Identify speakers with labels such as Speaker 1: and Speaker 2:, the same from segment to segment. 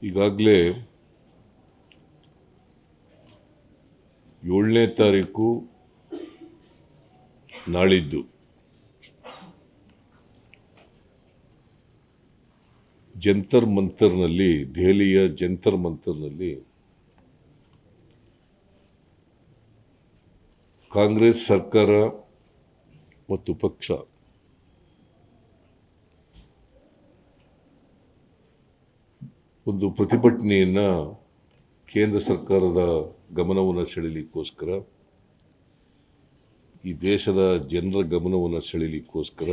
Speaker 1: ಈಗಾಗಲೇ 7ನೇ ತಾರೀಕು ನಾಳಿದ್ದು ಜಂತರ್ ಮಂತರ್ನಲ್ಲಿ, ದೆಹಲಿಯ ಜಂತರ್ ಮಂತರ್ನಲ್ಲಿ ಕಾಂಗ್ರೆಸ್ ಸರ್ಕಾರ ಮತ್ತು ಪಕ್ಷ ಒಂದು ಪ್ರತಿಭಟನೆಯನ್ನು ಕೇಂದ್ರ ಸರ್ಕಾರದ ಗಮನವನ್ನು ಸೆಳೆಯಲಿಕ್ಕೋಸ್ಕರ, ಈ ದೇಶದ ಜನರ ಗಮನವನ್ನು ಸೆಳೆಯಲಿಕ್ಕೋಸ್ಕರ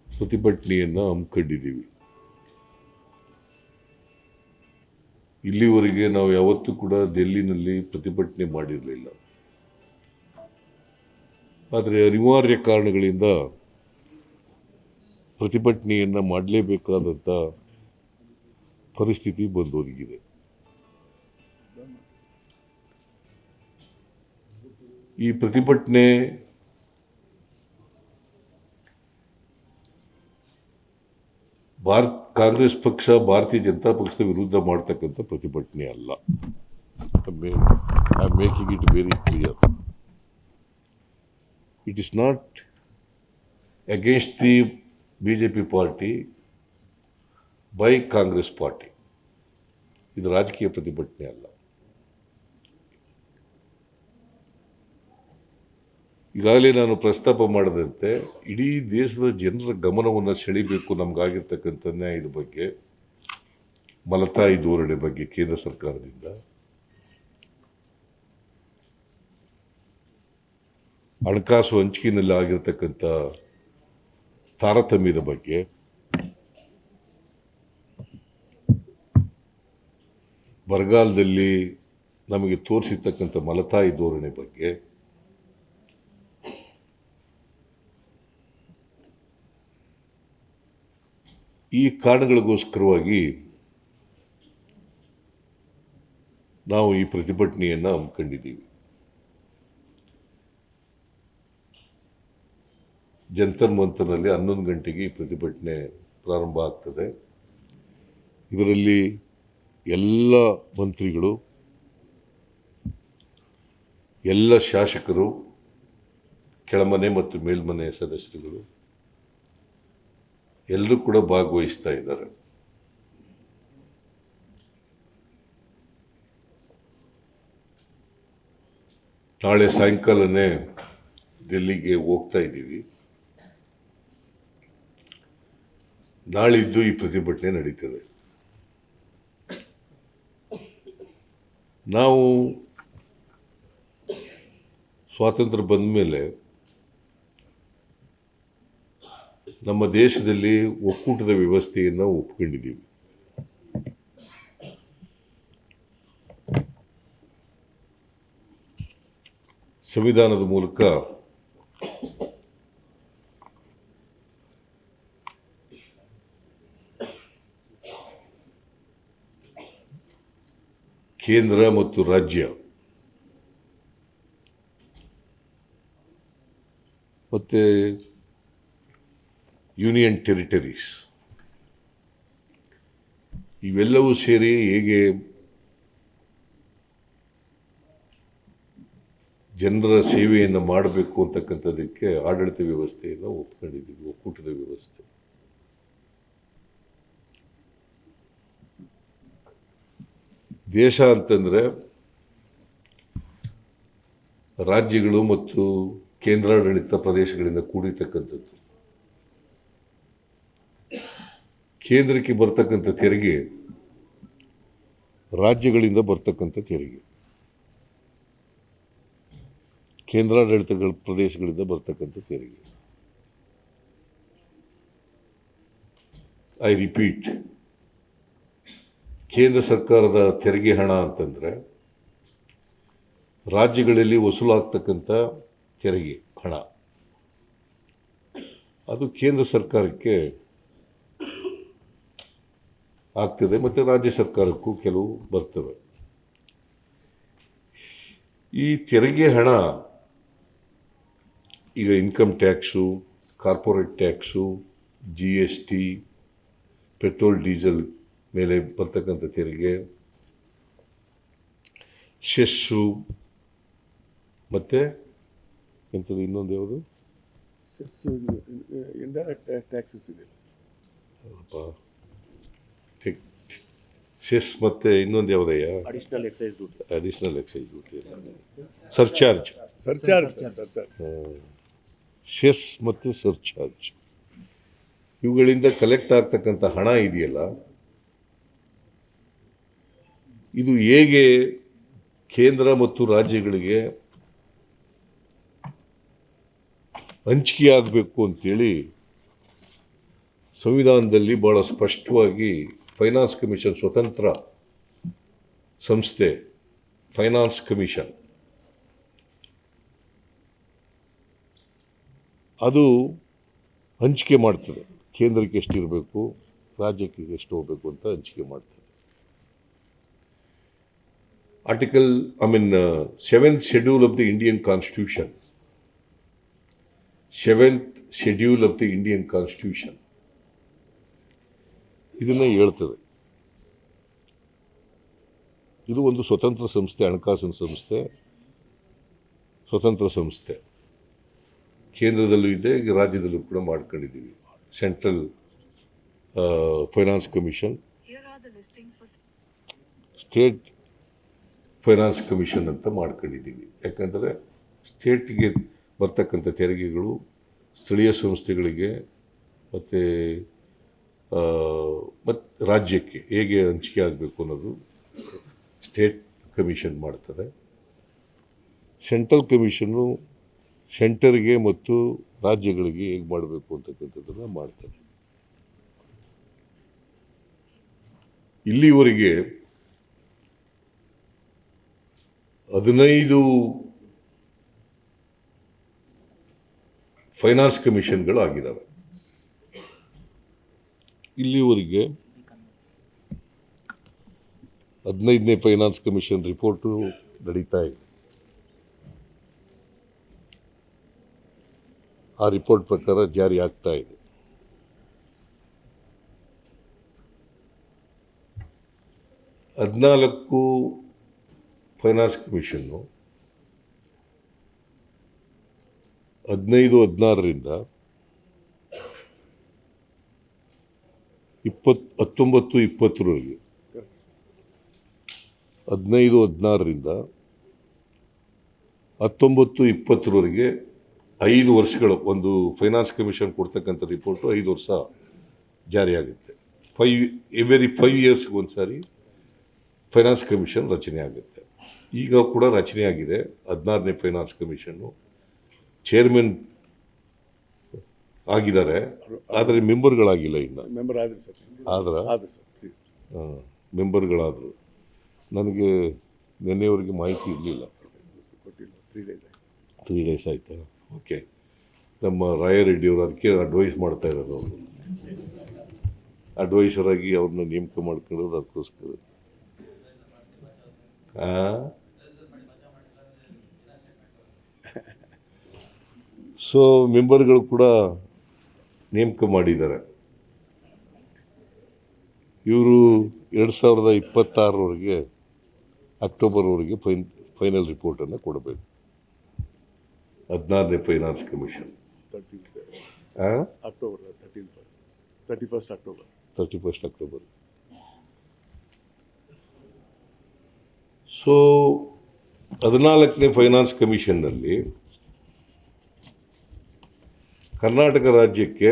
Speaker 1: ಪ್ರತಿಭಟನೆಯನ್ನು ಹಮ್ಮಿಕೊಂಡಿದ್ದೀವಿ. ಇಲ್ಲಿವರೆಗೆ ನಾವು ಯಾವತ್ತೂ ಕೂಡ ದಿಲ್ಲಿನಲ್ಲಿ ಪ್ರತಿಭಟನೆ ಮಾಡಿರಲಿಲ್ಲ. ಆದರೆ ಅನಿವಾರ್ಯ ಕಾರಣಗಳಿಂದ ಪ್ರತಿಭಟನೆಯನ್ನು ಮಾಡಲೇಬೇಕಾದಂಥ ಪರಿಸ್ಥಿತಿ ಬಂದೊದಗಿದೆ. ಈ ಪ್ರತಿಭಟನೆ ಕಾಂಗ್ರೆಸ್ ಪಕ್ಷ ಭಾರತೀಯ ಜನತಾ ಪಕ್ಷದ ವಿರುದ್ಧ ಮಾಡ್ತಕ್ಕಂಥ ಪ್ರತಿಭಟನೆ ಅಲ್ಲ. I am making it very clear. It is not against the BJP party by Congress party. ಇದು ರಾಜಕೀಯ ಪ್ರತಿಭಟನೆ ಅಲ್ಲ. ಈಗಾಗಲೇ ನಾನು ಪ್ರಸ್ತಾಪ ಮಾಡದಂತೆ ಇಡೀ ದೇಶದ ಜನರ ಗಮನವನ್ನು ಸೆಳೀಬೇಕು ನಮಗಾಗಿರ್ತಕ್ಕಂಥ ನ್ಯಾಯದ ಬಗ್ಗೆ, ಮಲತಾಯಿ ಧೋರಣೆ ಬಗ್ಗೆ ಕೇಂದ್ರ ಸರ್ಕಾರದಿಂದ, ಹಣಕಾಸು ಹಂಚಿಕೆಯಲ್ಲಿ ಆಗಿರ್ತಕ್ಕಂಥ ತಾರತಮ್ಯದ ಬಗ್ಗೆ, ಬರಗಾಲದಲ್ಲಿ ನಮಗೆ ತೋರಿಸಿರ್ತಕ್ಕಂಥ ಮಲತಾಯಿ ಧೋರಣೆ ಬಗ್ಗೆ, ಈ ಕಾರಣಗಳಿಗೋಸ್ಕರವಾಗಿ ನಾವು ಈ ಪ್ರತಿಭಟನೆಯನ್ನು ಹಮ್ಮಿಕೊಂಡಿದ್ದೀವಿ. ಜಂತರ್ ಮಂತರ್ನಲ್ಲಿ 11 ಗಂಟೆಗೆ ಈ ಪ್ರತಿಭಟನೆ ಪ್ರಾರಂಭ ಆಗ್ತದೆ. ಇದರಲ್ಲಿ ಎಲ್ಲ ಮಂತ್ರಿಗಳು, ಎಲ್ಲ ಶಾಸಕರು, ಕೆಳಮನೆ ಮತ್ತು ಮೇಲ್ಮನೆ ಸದಸ್ಯರುಗಳು ಎಲ್ಲರೂ ಕೂಡ ಭಾಗವಹಿಸ್ತಾ ಇದ್ದಾರೆ. ನಾಳೆ ಸಾಯಂಕಾಲನೇ ದಿಲ್ಲಿಗೆ ಹೋಗ್ತಾ ಇದ್ದೀವಿ. ನಾಳಿದ್ದು ಈ ಪ್ರತಿಭಟನೆ ನಡೀತದೆ. ನಾವು ಸ್ವಾತಂತ್ರ್ಯ ಬಂದ ಮೇಲೆ ನಮ್ಮ ದೇಶದಲ್ಲಿ ಒಕ್ಕೂಟದ ವ್ಯವಸ್ಥೆಯನ್ನು ಒಪ್ಕೊಂಡಿದ್ದೀವಿ. ಸಂವಿಧಾನದ ಮೂಲಕ ಕೇಂದ್ರ ಮತ್ತು ರಾಜ್ಯ ಮತ್ತು ಯೂನಿಯನ್ ಟೆರಿಟರೀಸ್ ಇವೆಲ್ಲವೂ ಸೇರಿ ಹೇಗೆ ಜನರ ಸೇವೆಯನ್ನು ಮಾಡಬೇಕು ಅಂತಕ್ಕಂಥದ್ದಕ್ಕೆ ಆಡಳಿತ ವ್ಯವಸ್ಥೆಯನ್ನು ಒಪ್ಕೊಂಡಿದ್ದೀವಿ, ಒಕ್ಕೂಟದ ವ್ಯವಸ್ಥೆ. ದೇಶ ಅಂತಂದರೆ ರಾಜ್ಯಗಳು ಮತ್ತು ಕೇಂದ್ರಾಡಳಿತ ಪ್ರದೇಶಗಳಿಂದ ಕೂಡಿರ್ತಕ್ಕಂಥದ್ದು. ಕೇಂದ್ರಕ್ಕೆ ಬರ್ತಕ್ಕಂಥ ತೆರಿಗೆ ರಾಜ್ಯಗಳಿಂದ ಬರ್ತಕ್ಕಂಥ ತೆರಿಗೆ, ಕೇಂದ್ರಾಡಳಿತ ಪ್ರದೇಶಗಳಿಂದ ಬರ್ತಕ್ಕಂಥ ತೆರಿಗೆ. ಐ ರಿಪೀಟ್, ಕೇಂದ್ರ ಸರ್ಕಾರದ ತೆರಿಗೆ ಹಣ ಅಂತಂದರೆ ರಾಜ್ಯಗಳಲ್ಲಿ ವಸೂಲಾಗ್ತಕ್ಕಂಥ ತೆರಿಗೆ ಹಣ, ಅದು ಕೇಂದ್ರ ಸರ್ಕಾರಕ್ಕೆ ಆಗ್ತದೆ ಮತ್ತು ರಾಜ್ಯ ಸರ್ಕಾರಕ್ಕೂ ಕೆಲವು ಬರ್ತವೆ. ಈ ತೆರಿಗೆ ಹಣ ಈಗ income tax, corporate tax, GST, petrol diesel ಮೇಲೆ ಬರ್ತಕ್ಕಂಥ ತೆರಿಗೆ, ಸೆಸ್ಸು, ಮತ್ತು ಎಂಥದ್ದು ಇನ್ನೊಂದು ಯಾವುದು
Speaker 2: ಇಂಡೈರೆಕ್ಟ್ ಟ್ಯಾಕ್ಸಸ್ ಇದೆ
Speaker 1: ಸೆಸ್, ಮತ್ತು ಇನ್ನೊಂದು ಯಾವುದಯ್ಯ
Speaker 3: additional excise
Speaker 1: duty surcharge, cess ಮತ್ತು ಸರ್ಚಾರ್ಜ್, ಇವುಗಳಿಂದ ಕಲೆಕ್ಟ್ ಆಗ್ತಕ್ಕಂಥ ಹಣ ಇದೆಯಲ್ಲ, ಇದು ಹೇಗೆ ಕೇಂದ್ರ ಮತ್ತು ರಾಜ್ಯಗಳಿಗೆ ಹಂಚಿಕೆ ಆಗಬೇಕು ಅಂತೇಳಿ ಸಂವಿಧಾನದಲ್ಲಿ ಭಾಳ ಸ್ಪಷ್ಟವಾಗಿ ಫೈನಾನ್ಸ್ ಕಮಿಷನ್, ಸ್ವತಂತ್ರ ಸಂಸ್ಥೆ ಫೈನಾನ್ಸ್ ಕಮಿಷನ್, ಅದು ಹಂಚಿಕೆ ಮಾಡ್ತದೆ. ಕೇಂದ್ರಕ್ಕೆ ಎಷ್ಟಿರಬೇಕು, ರಾಜ್ಯಕ್ಕೆ ಎಷ್ಟು ಹೋಗಬೇಕು ಅಂತ ಹಂಚಿಕೆ ಮಾಡ್ತದೆ. Article 7th schedule of the Indian constitution, 7th schedule of the Indian constitution ಇದನ್ನೇ ಹೇಳ್ತದೆ. ಇದು ಒಂದು ಸ್ವತಂತ್ರ ಸಂಸ್ಥೆ, ಹಣಕಾಸಿನ ಸಂಸ್ಥೆ, ಸ್ವತಂತ್ರ ಸಂಸ್ಥೆ. ಕೇಂದ್ರದಲ್ಲೂ ಇದೆ, ರಾಜ್ಯದಲ್ಲೂ ಕೂಡ ಮಾಡ್ಕೊಂಡಿದ್ದೀವಿ. Central finance commission, state finance commission ಅಂತ ಮಾಡ್ಕೊಂಡಿದ್ದೀವಿ. ಯಾಕಂದರೆ ಸ್ಟೇಟ್ಗೆ ಬರ್ತಕ್ಕಂಥ ತೆರಿಗೆಗಳು ಸ್ಥಳೀಯ ಸಂಸ್ಥೆಗಳಿಗೆ ಮತ್ತು ರಾಜ್ಯಕ್ಕೆ ಹೇಗೆ ಹಂಚಿಕೆ ಆಗಬೇಕು ಅನ್ನೋದು ಸ್ಟೇಟ್ ಕಮಿಷನ್ ಮಾಡ್ತದೆ. ಸೆಂಟ್ರಲ್ ಕಮಿಷನ್ನು ಸೆಂಟರ್ಗೆ ಮತ್ತು ರಾಜ್ಯಗಳಿಗೆ ಹೇಗೆ ಮಾಡಬೇಕು ಅಂತಕ್ಕಂಥದ್ದನ್ನು ಮಾಡ್ತದೆ. ಇಲ್ಲಿವರೆಗೆ 15 ಫೈನಾನ್ಸ್ ಕಮಿಷನ್ಗಳು ಆಗಿದ್ದಾವೆ. ಇಲ್ಲಿವರೆಗೆ 15ನೇ ಫೈನಾನ್ಸ್ ಕಮಿಷನ್ ರಿಪೋರ್ಟು ನಡೀತಾ ಇದೆ. ಆ ರಿಪೋರ್ಟ್ ಪ್ರಕಾರ ಜಾರಿ ಆಗ್ತಾ ಇದೆ. ಹದಿನಾಲ್ಕು ಫೈನಾನ್ಸ್ ಕಮಿಷನ್ನು 15-16ರಿಂದ 19-20ರವರೆಗೆ, 15-16ರಿಂದ 19-20ರವರೆಗೆ 5 ವರ್ಷಗಳು ಒಂದು ಫೈನಾನ್ಸ್ ಕಮಿಷನ್ ಕೊಡ್ತಕ್ಕಂಥ ರಿಪೋರ್ಟು 5 ವರ್ಷ ಜಾರಿಯಾಗುತ್ತೆ. ಎವ್ರಿ 5 ಇಯರ್ಸ್ಗೆ ಒಂದು ಸಾರಿ ಫೈನಾನ್ಸ್ ಕಮಿಷನ್ ರಚನೆ ಆಗುತ್ತೆ. ಈಗ ಕೂಡ ರಚನೆ ಆಗಿದೆ 16ನೇ ಫೈನಾನ್ಸ್ ಕಮಿಷನ್ನು. ಚೇರ್ಮನ್ ಆಗಿದ್ದಾರೆ, ಆದರೆ ಮೆಂಬರ್ಗಳಾಗಿಲ್ಲ. ಇನ್ನು
Speaker 2: ಮೆಂಬರ್ ಆದ್ರೆ ಸರ್,
Speaker 1: ಮೆಂಬರ್ಗಳಾದರು. ನನಗೆ ನಿನ್ನೆವರೆಗೆ ಮಾಹಿತಿ ಇರಲಿಲ್ಲ.
Speaker 2: ಕೊಟ್ಟಿಲ್ಲ, 3 days ಆಯ್ತು.
Speaker 1: 3 days ಆಯಿತಾ? ಓಕೆ. ನಮ್ಮ ರಾಯರೆಡ್ಡಿಯವರು ಅದಕ್ಕೆ ಅಡ್ವೈಸ್ ಮಾಡ್ತಾ ಇರೋದು. ಅವರು ಅಡ್ವೈಸರ್ ಆಗಿ ಅವ್ರನ್ನ ನೇಮಕ ಮಾಡ್ಕೊಳ್ಳೋದು ಅದಕ್ಕೋಸ್ಕರ. ಸೊ ಮೆಂಬರ್ಗಳು ಕೂಡ ನೇಮಕ ಮಾಡಿದ್ದಾರೆ. ಇವರು 2026ರವರೆಗೆ ಅಕ್ಟೋಬರ್ವರೆಗೆ ಫೈನಲ್ ರಿಪೋರ್ಟನ್ನು ಕೊಡಬೇಕು. 16ನೇ finance commission
Speaker 2: October 31st October.
Speaker 1: So 14ನೇ ಫೈನಾನ್ಸ್ ಕಮಿಷನ್ನಲ್ಲಿ ಕರ್ನಾಟಕ ರಾಜ್ಯಕ್ಕೆ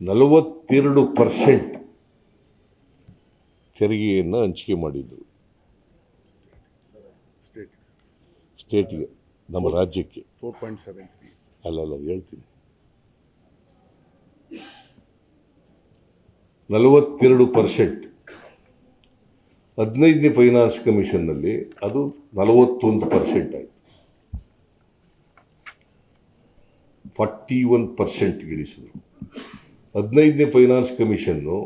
Speaker 1: 42% ತೆರಿಗೆಯನ್ನು ಹಂಚಿಕೆ ಮಾಡಿದ್ರು. ಸ್ಟೇಟ್ಗೆ, ನಮ್ಮ ರಾಜ್ಯಕ್ಕೆ
Speaker 2: 4.73.
Speaker 1: ಅಲ್ಲ ಹೇಳ್ತೀನಿ, 42%. 15ನೇ ಫೈನಾನ್ಸ್ ಕಮಿಷನ್ನಲ್ಲಿ ಅದು 41% ಆಯಿತು. 41% ಇಳಿಸಿದರು. 15ನೇ ಫೈನಾನ್ಸ್ ಕಮಿಷನ್ನು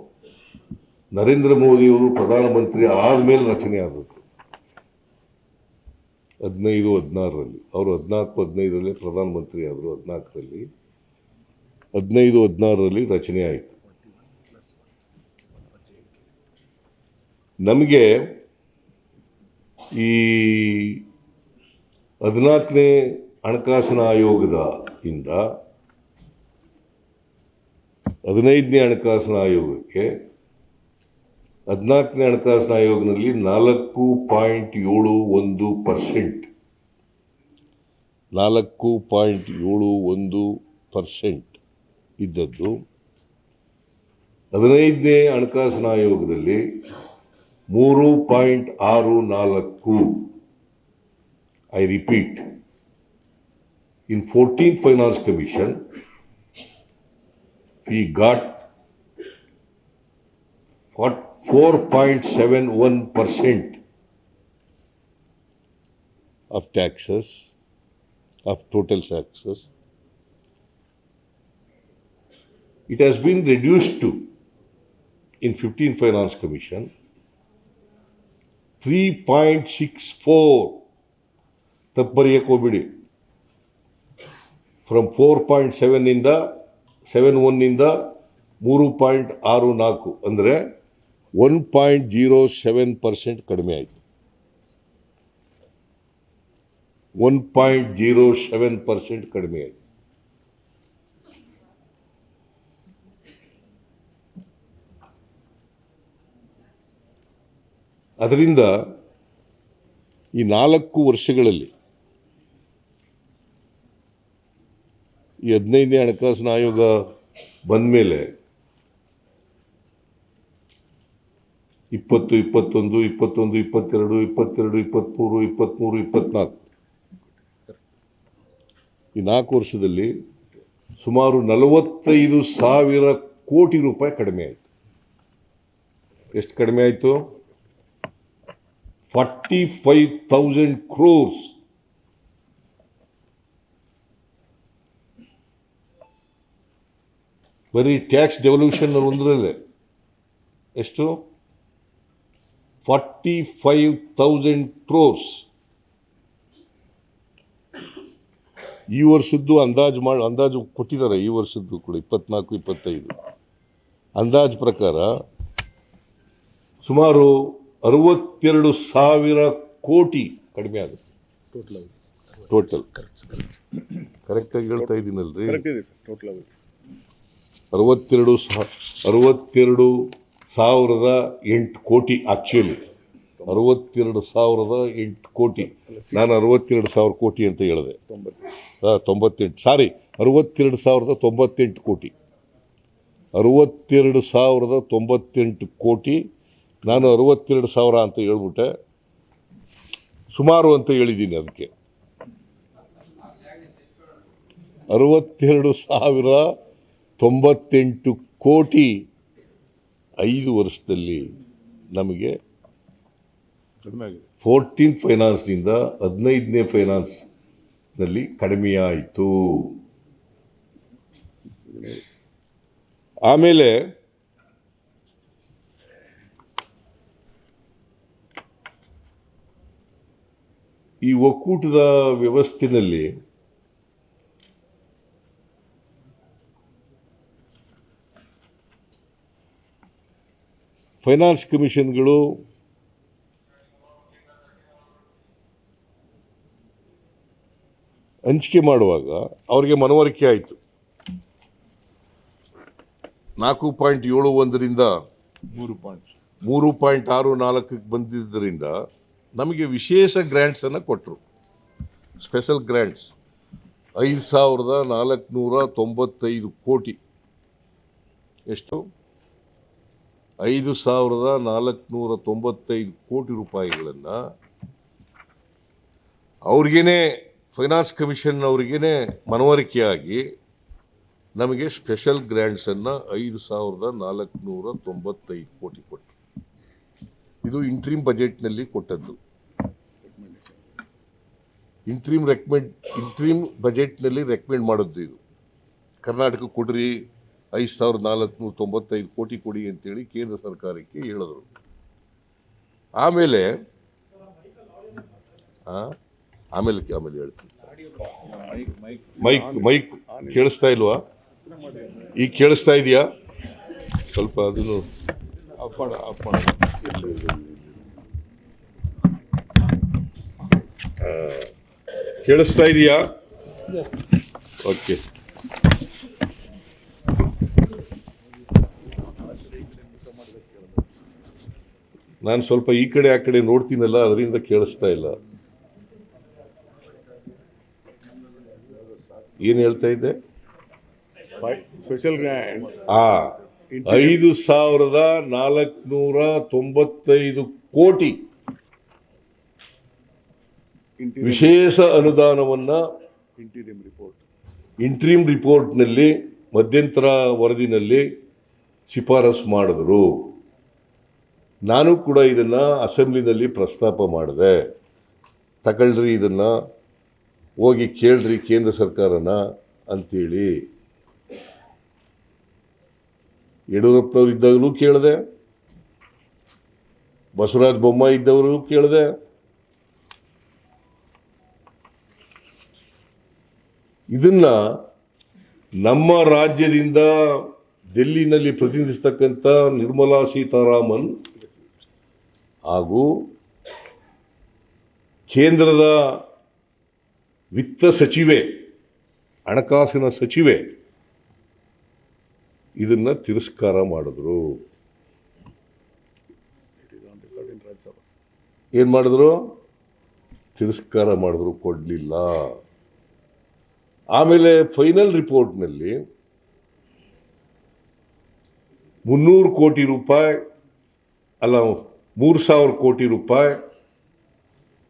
Speaker 1: ನರೇಂದ್ರ ಮೋದಿಯವರು ಪ್ರಧಾನಮಂತ್ರಿ ಆದಮೇಲೆ ರಚನೆ ಆದದ್ದು. 15-16ರಲ್ಲಿ ಅವರು 14-15ರಲ್ಲಿ ಪ್ರಧಾನಮಂತ್ರಿ ಆದರು. 14ರಲ್ಲಿ 15-16ರಲ್ಲಿ ರಚನೆ ಆಯಿತು. ನಮಗೆ ಈ 14ನೇ ಹಣಕಾಸಿನ ಆಯೋಗದ ಇಂದ 15ನೇ ಹಣಕಾಸಿನ ಆಯೋಗಕ್ಕೆ 14ನೇ ಹಣಕಾಸಿನ ಆಯೋಗದಲ್ಲಿ 4.71% ಇದ್ದದ್ದು 15ನೇ ಹಣಕಾಸಿನ ಆಯೋಗದಲ್ಲಿ 3.64. I repeat, in 14th Finance Commission, we got 4.71% of taxes, of total taxes. It has been reduced to, in 15th Finance Commission, 3.64. ತಪ್ಪರಿಯಕ್ಕೆ ಹೋಗ್ಬಿಡಿ. ಫ್ರಮ್ 4.71 3.64 ಅಂದರೆ 1.07% ಕಡಿಮೆ ಆಯಿತು. 1.07% ಕಡಿಮೆ ಆಯಿತು. ಅದರಿಂದ ಈ 4 ವರ್ಷಗಳಲ್ಲಿ ಈ 15ನೇ ಹಣಕಾಸಿನ ಆಯೋಗ ಬಂದ ಮೇಲೆ 20, 21, 22, 23, 24 ಈ 4 ವರ್ಷದಲ್ಲಿ ಸುಮಾರು 45,000 ಕೋಟಿ ರೂಪಾಯಿ ಕಡಿಮೆ ಆಯಿತು. ಎಷ್ಟು ಕಡಿಮೆ ಆಯಿತು? 45,000 crores. ಬರೀ ಟ್ಯಾಕ್ಸ್ ಡೆವಲ್ಯೂಷನ್ ಒಂದರಲ್ಲೇ ಎಷ್ಟು? 45,000 crores. ಈ ವರ್ಷದ್ದು ಅಂದಾಜು ಕೊಟ್ಟಿದ್ದಾರೆ. ಈ ವರ್ಷದ್ದು ಕೂಡ 24-25 ಅಂದಾಜು ಪ್ರಕಾರ ಸುಮಾರು 62,000 ಕೋಟಿ ಕಡಿಮೆ ಆಗುತ್ತೆ. ಟೋಟಲ್ ಕರೆಕ್ಟಾಗಿ ಹೇಳ್ತಾ ಇದ್ದೀನಲ್ರಿ? 62,008 ಕೋಟಿ. ಆಕ್ಚುಲಿ 62,008 ಕೋಟಿ. ನಾನು 62,000 ಕೋಟಿ ಅಂತ ಹೇಳಿದೆ. 98, ಸಾರಿ, 62,098 ಕೋಟಿ. 62,098 ಕೋಟಿ. ನಾನು 62,000 ಅಂತ ಹೇಳ್ಬಿಟ್ಟೆ, ಸುಮಾರು ಅಂತ ಹೇಳಿದ್ದೀನಿ. ಅದಕ್ಕೆ 62,098 ಕೋಟಿ 5 ವರ್ಷದಲ್ಲಿ ನಮಗೆ 14th ಫೈನಾನ್ಸ್ನಿಂದ 15ನೇ ಫೈನಾನ್ಸ್ನಲ್ಲಿ ಕಡಿಮೆಯಾಯಿತು. ಆಮೇಲೆ ಈ ಒಕ್ಕೂಟದ ವ್ಯವಸ್ಥೆಯಲ್ಲಿ ಫೈನಾನ್ಸ್ ಕಮಿಷನ್ಗಳು ಹಂಚಿಕೆ ಮಾಡುವಾಗ ಅವರಿಗೆ ಮನವರಿಕೆ ಆಯಿತು. 4.71ರಿಂದ 3.64ಕ್ಕೆ ಬಂದಿದ್ದರಿಂದ ನಮಗೆ ವಿಶೇಷ ಗ್ರ್ಯಾಂಟ್ಸನ್ನು ಕೊಟ್ಟರು. ಸ್ಪೆಷಲ್ ಗ್ರ್ಯಾಂಟ್ಸ್ 5,495 ಕೋಟಿ. ಎಷ್ಟು? 5,495 ಕೋಟಿ ರೂಪಾಯಿಗಳನ್ನು ಅವ್ರಿಗೇನೆ, ಫೈನಾನ್ಸ್ ಕಮಿಷನ್ ಅವ್ರಿಗೇನೆ ಮನವರಿಕೆಯಾಗಿ ನಮಗೆ ಸ್ಪೆಷಲ್ ಗ್ರ್ಯಾಂಟ್ಸನ್ನು 5,495 ಕೋಟಿ ಕೊಟ್ಟರು. ಇದು ಇಂಟ್ರೀಮ್ ಬಜೆಟ್ನಲ್ಲಿ ಕೊಟ್ಟದ್ದು. ಇಂಟ್ರೀಮ್ ಬಜೆಟ್ನಲ್ಲಿ ರೆಕಮೆಂಡ್ ಮಾಡೋದು ಇದು. ಕರ್ನಾಟಕ ಕೊಡ್ರಿ 5,495 ಕೋಟಿ ಕೊಡಿ ಅಂತೇಳಿ ಕೇಂದ್ರ ಸರ್ಕಾರಕ್ಕೆ ಹೇಳಿದ್ರು. ಆಮೇಲೆ ಹೇಳ್ತೀನಿ. ಮೈಕ್ ಕೇಳಿಸ್ತಾ ಇಲ್ವಾ? ಈಗ ಕೇಳಿಸ್ತಾ ಇದೆಯಾ? ಸ್ವಲ್ಪ ಅದನ್ನು ಕೇಳಿಸ್ತಾ ಇದೆಯಾ? ಓಕೆ. ನಾನು ಸ್ವಲ್ಪ ಈ ಕಡೆ ಆ ಕಡೆ ನೋಡ್ತೀನಲ್ಲ, ಅದರಿಂದ ಕೇಳಿಸ್ತಾ ಇಲ್ಲ. ಏನು ಹೇಳ್ತಾ ಇದ್ದೆ?
Speaker 2: ಸ್ಪೆಷಲ್ ಗ್ರ್ಯಾಂಡ್
Speaker 1: 5,495 ಕೋಟಿ ವಿಶೇಷ ಅನುದಾನವನ್ನ ಇಂಟ್ರೀಮ್ ರಿಪೋರ್ಟ್ನಲ್ಲಿ, ಮಧ್ಯಂತರ ವರದಿನಲ್ಲಿ ಶಿಫಾರಸು ಮಾಡಿದ್ರು. ನಾನು ಕೂಡ ಇದನ್ನು ಅಸೆಂಬ್ಲಿನಲ್ಲಿ ಪ್ರಸ್ತಾಪ ಮಾಡಿದೆ. ತಗೊಳ್ರಿ, ಇದನ್ನು ಹೋಗಿ ಕೇಳ್ರಿ ಕೇಂದ್ರ ಸರ್ಕಾರನ ಅಂತೇಳಿ. ಯಡಿಯೂರಪ್ಪನವ್ರು ಇದ್ದಾಗಲೂ ಕೇಳಿದೆ, ಬಸವರಾಜ ಬೊಮ್ಮಾಯಿ ಇದ್ದವರು ಕೇಳಿದೆ, ಇದನ್ನ ನಮ್ಮ ರಾಜ್ಯದಿಂದ ಡೆಲ್ಲಿನಲ್ಲಿ ಪ್ರತಿನಿಧಿಸ್ತಕ್ಕಂಥ ನಿರ್ಮಲಾ ಸೀತಾರಾಮನ್ ಹಾಗೂ ಕೇಂದ್ರದ ವಿತ್ತ ಸಚಿವೆ, ಹಣಕಾಸಿನ ಸಚಿವೆ ಇದನ್ನ ತಿರಸ್ಕಾರ ಮಾಡಿದ್ರು. ಏನು ಮಾಡಿದ್ರು? ತಿರಸ್ಕಾರ ಮಾಡಿದ್ರು, ಕೊಡಲಿಲ್ಲ. ಆಮೇಲೆ ಫೈನಲ್ ರಿಪೋರ್ಟ್ನಲ್ಲಿ 300 ಕೋಟಿ ರೂಪಾಯಿ ಅಲ್ಲ 3,000 ಕೋಟಿ ರೂಪಾಯಿ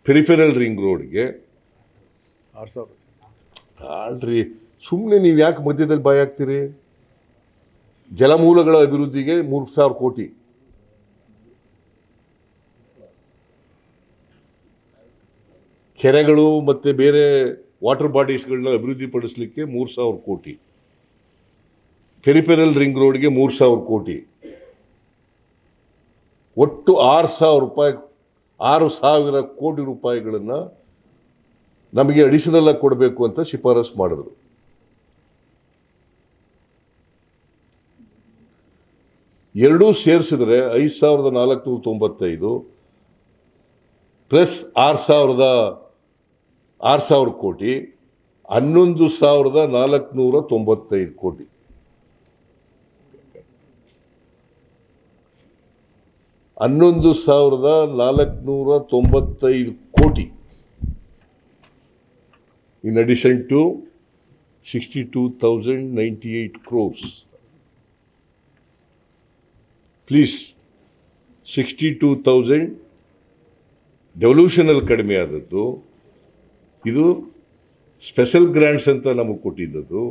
Speaker 1: ಪೆರಿಫೆರಲ್ ರಿಂಗ್ ರೋಡ್ಗೆ.
Speaker 2: 6,000.
Speaker 1: ಆಲ್ರಿ, ಸುಮ್ಮನೆ ನೀವು ಯಾಕೆ ಮಧ್ಯದಲ್ಲಿ ಬಾಯಿ ಹಾಕ್ತೀರಿ? ಜಲಮೂಲಗಳ ಅಭಿವೃದ್ಧಿಗೆ 3,000 ಕೋಟಿ, ಕೆರೆಗಳು ಮತ್ತು ಬೇರೆ ವಾಟರ್ ಬಾಡೀಸ್ಗಳನ್ನ ಅಭಿವೃದ್ಧಿಪಡಿಸಲಿಕ್ಕೆ 3,000 ಕೋಟಿ, ಪೆರಿಫೆರಲ್ ರಿಂಗ್ ರೋಡ್ಗೆ 3,000 ಕೋಟಿ, ಒಟ್ಟು 6,000 ಕೋಟಿ ರೂಪಾಯಿಗಳನ್ನು ನಮಗೆ ಅಡಿಷನಲ್ ಆಗಿ ಕೊಡಬೇಕು ಅಂತ ಶಿಫಾರಸು ಮಾಡಿದ್ರು. ಎರಡೂ ಸೇರಿಸಿದ್ರೆ 5,495 ಪ್ಲಸ್ 6,000 ಕೋಟಿ, 11,495 ಕೋಟಿ. $11,495 in addition to 62,098 crores. Please, 62,000 ಡೆವಲ್ಯೂಷನಲ್ಲಿ ಕಡಿಮೆ ಆದದ್ದು, ಇದು ಸ್ಪೆಷಲ್ ಗ್ರ್ಯಾಂಟ್ಸ್ ಅಂತ ನಮಗೆ ಕೊಟ್ಟಿದ್ದದ್ದು.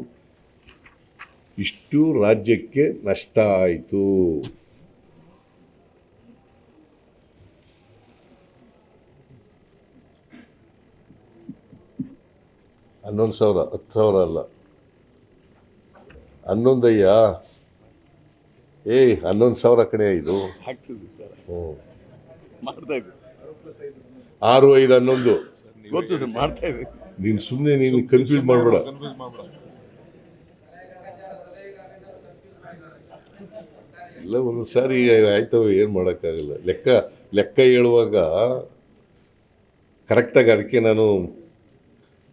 Speaker 1: ಇಷ್ಟು ರಾಜ್ಯಕ್ಕೆ ನಷ್ಟ ಆಯಿತು. $11,000, 10,000 ಅಲ್ಲ, 11,000. 11,000 ಕಡೆ ಇದು. 6, 5, 11. ನೀನು ಸುಮ್ಮನೆ ನೀನು ಕನ್ಫ್ಯೂಸ್ ಮಾಡಬೇಡ. ಇಲ್ಲ, ಒಂದು ಸಾರಿ ಆಯ್ತವೆ, ಏನು ಮಾಡೋಕ್ಕಾಗಲ್ಲ. ಲೆಕ್ಕ ಹೇಳುವಾಗ ಕರೆಕ್ಟಾಗಿ ಅದಕ್ಕೆ ನಾನು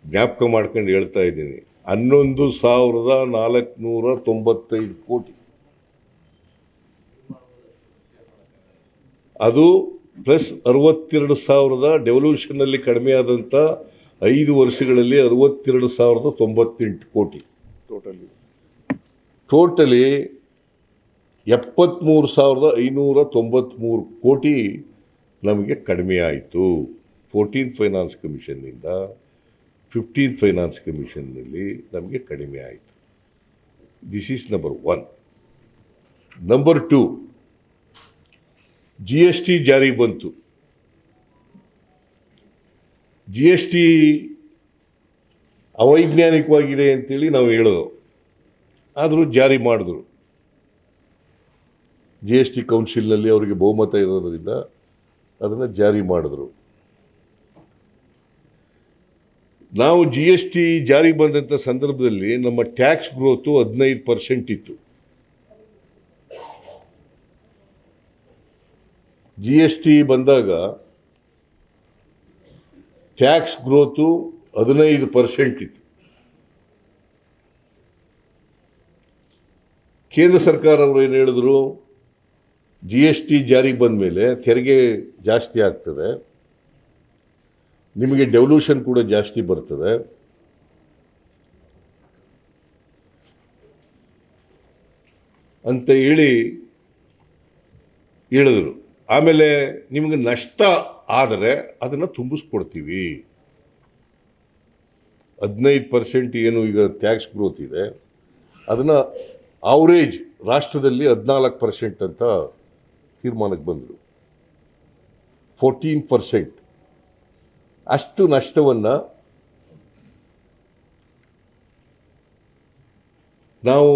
Speaker 1: ಜ್ಞಾಪಕ ಮಾಡ್ಕೊಂಡು ಹೇಳ್ತಾ ಇದ್ದೀನಿ. 11,495 ಕೋಟಿ, ಅದು ಪ್ಲಸ್ 62,000 ಡೆವಲ್ಯೂಷನ್ನಲ್ಲಿ ಕಡಿಮೆ ಆದಂಥ 5 ವರ್ಷಗಳಲ್ಲಿ 62,098 ಕೋಟಿ. ಟೋಟಲಿ 73,593 ಕೋಟಿ ನಮಗೆ ಕಡಿಮೆ ಆಯಿತು. 14th ಫೈನಾನ್ಸ್ ಕಮಿಷನ್ನಿಂದ 15th ಫೈನಾನ್ಸ್ ಕಮಿಷನ್ನಲ್ಲಿ ನಮಗೆ ಕಡಿಮೆ ಆಯಿತು. This is number 1. Number 2, GST ಜಾರಿಗೆ ಬಂತು. GST ಅವೈಜ್ಞಾನಿಕವಾಗಿದೆ ಅಂತೇಳಿ ನಾವು ಹೇಳೋದು, ಆದರೂ ಜಾರಿ ಮಾಡಿದ್ರು. GST ಕೌನ್ಸಿಲ್ನಲ್ಲಿ ಅವರಿಗೆ ಬಹುಮತ ಇರೋದರಿಂದ ಅದನ್ನು ಜಾರಿ ಮಾಡಿದ್ರು. ನಾವು GST ಜಾರಿಗೆ ಬಂದಂಥ ಸಂದರ್ಭದಲ್ಲಿ ನಮ್ಮ ಟ್ಯಾಕ್ಸ್ ಗ್ರೋತು 15% ಇತ್ತು. GST ಬಂದಾಗ ಟ್ಯಾಕ್ಸ್ ಗ್ರೋತು 15% ಇತ್ತು. ಕೇಂದ್ರ ಸರ್ಕಾರ ಅವರು ಏನು ಹೇಳಿದ್ರು, GST ಜಾರಿಗೆ ಬಂದ ಮೇಲೆ ತೆರಿಗೆ ಜಾಸ್ತಿ ಆಗ್ತದೆ, ನಿಮಗೆ ಡೆವಲ್ಯೂಷನ್ ಕೂಡ ಜಾಸ್ತಿ ಬರ್ತದೆ, ಅಂತ ಹೇಳಿದ್ರು. ಆಮೇಲೆ ನಿಮಗೆ ನಷ್ಟ ಆದರೆ ಅದನ್ನು ತುಂಬಿಸ್ಕೊಡ್ತೀವಿ. 15% ಏನು ಈಗ ಟ್ಯಾಕ್ಸ್ ಗ್ರೋತ್ ಇದೆ, ಅದನ್ನು ಅವರೇಜ್ ರಾಷ್ಟ್ರದಲ್ಲಿ 14% ಅಂತ ತೀರ್ಮಾನಕ್ಕೆ ಬಂದರು. 14% ಅಷ್ಟು ನಷ್ಟವನ್ನು ನಾವು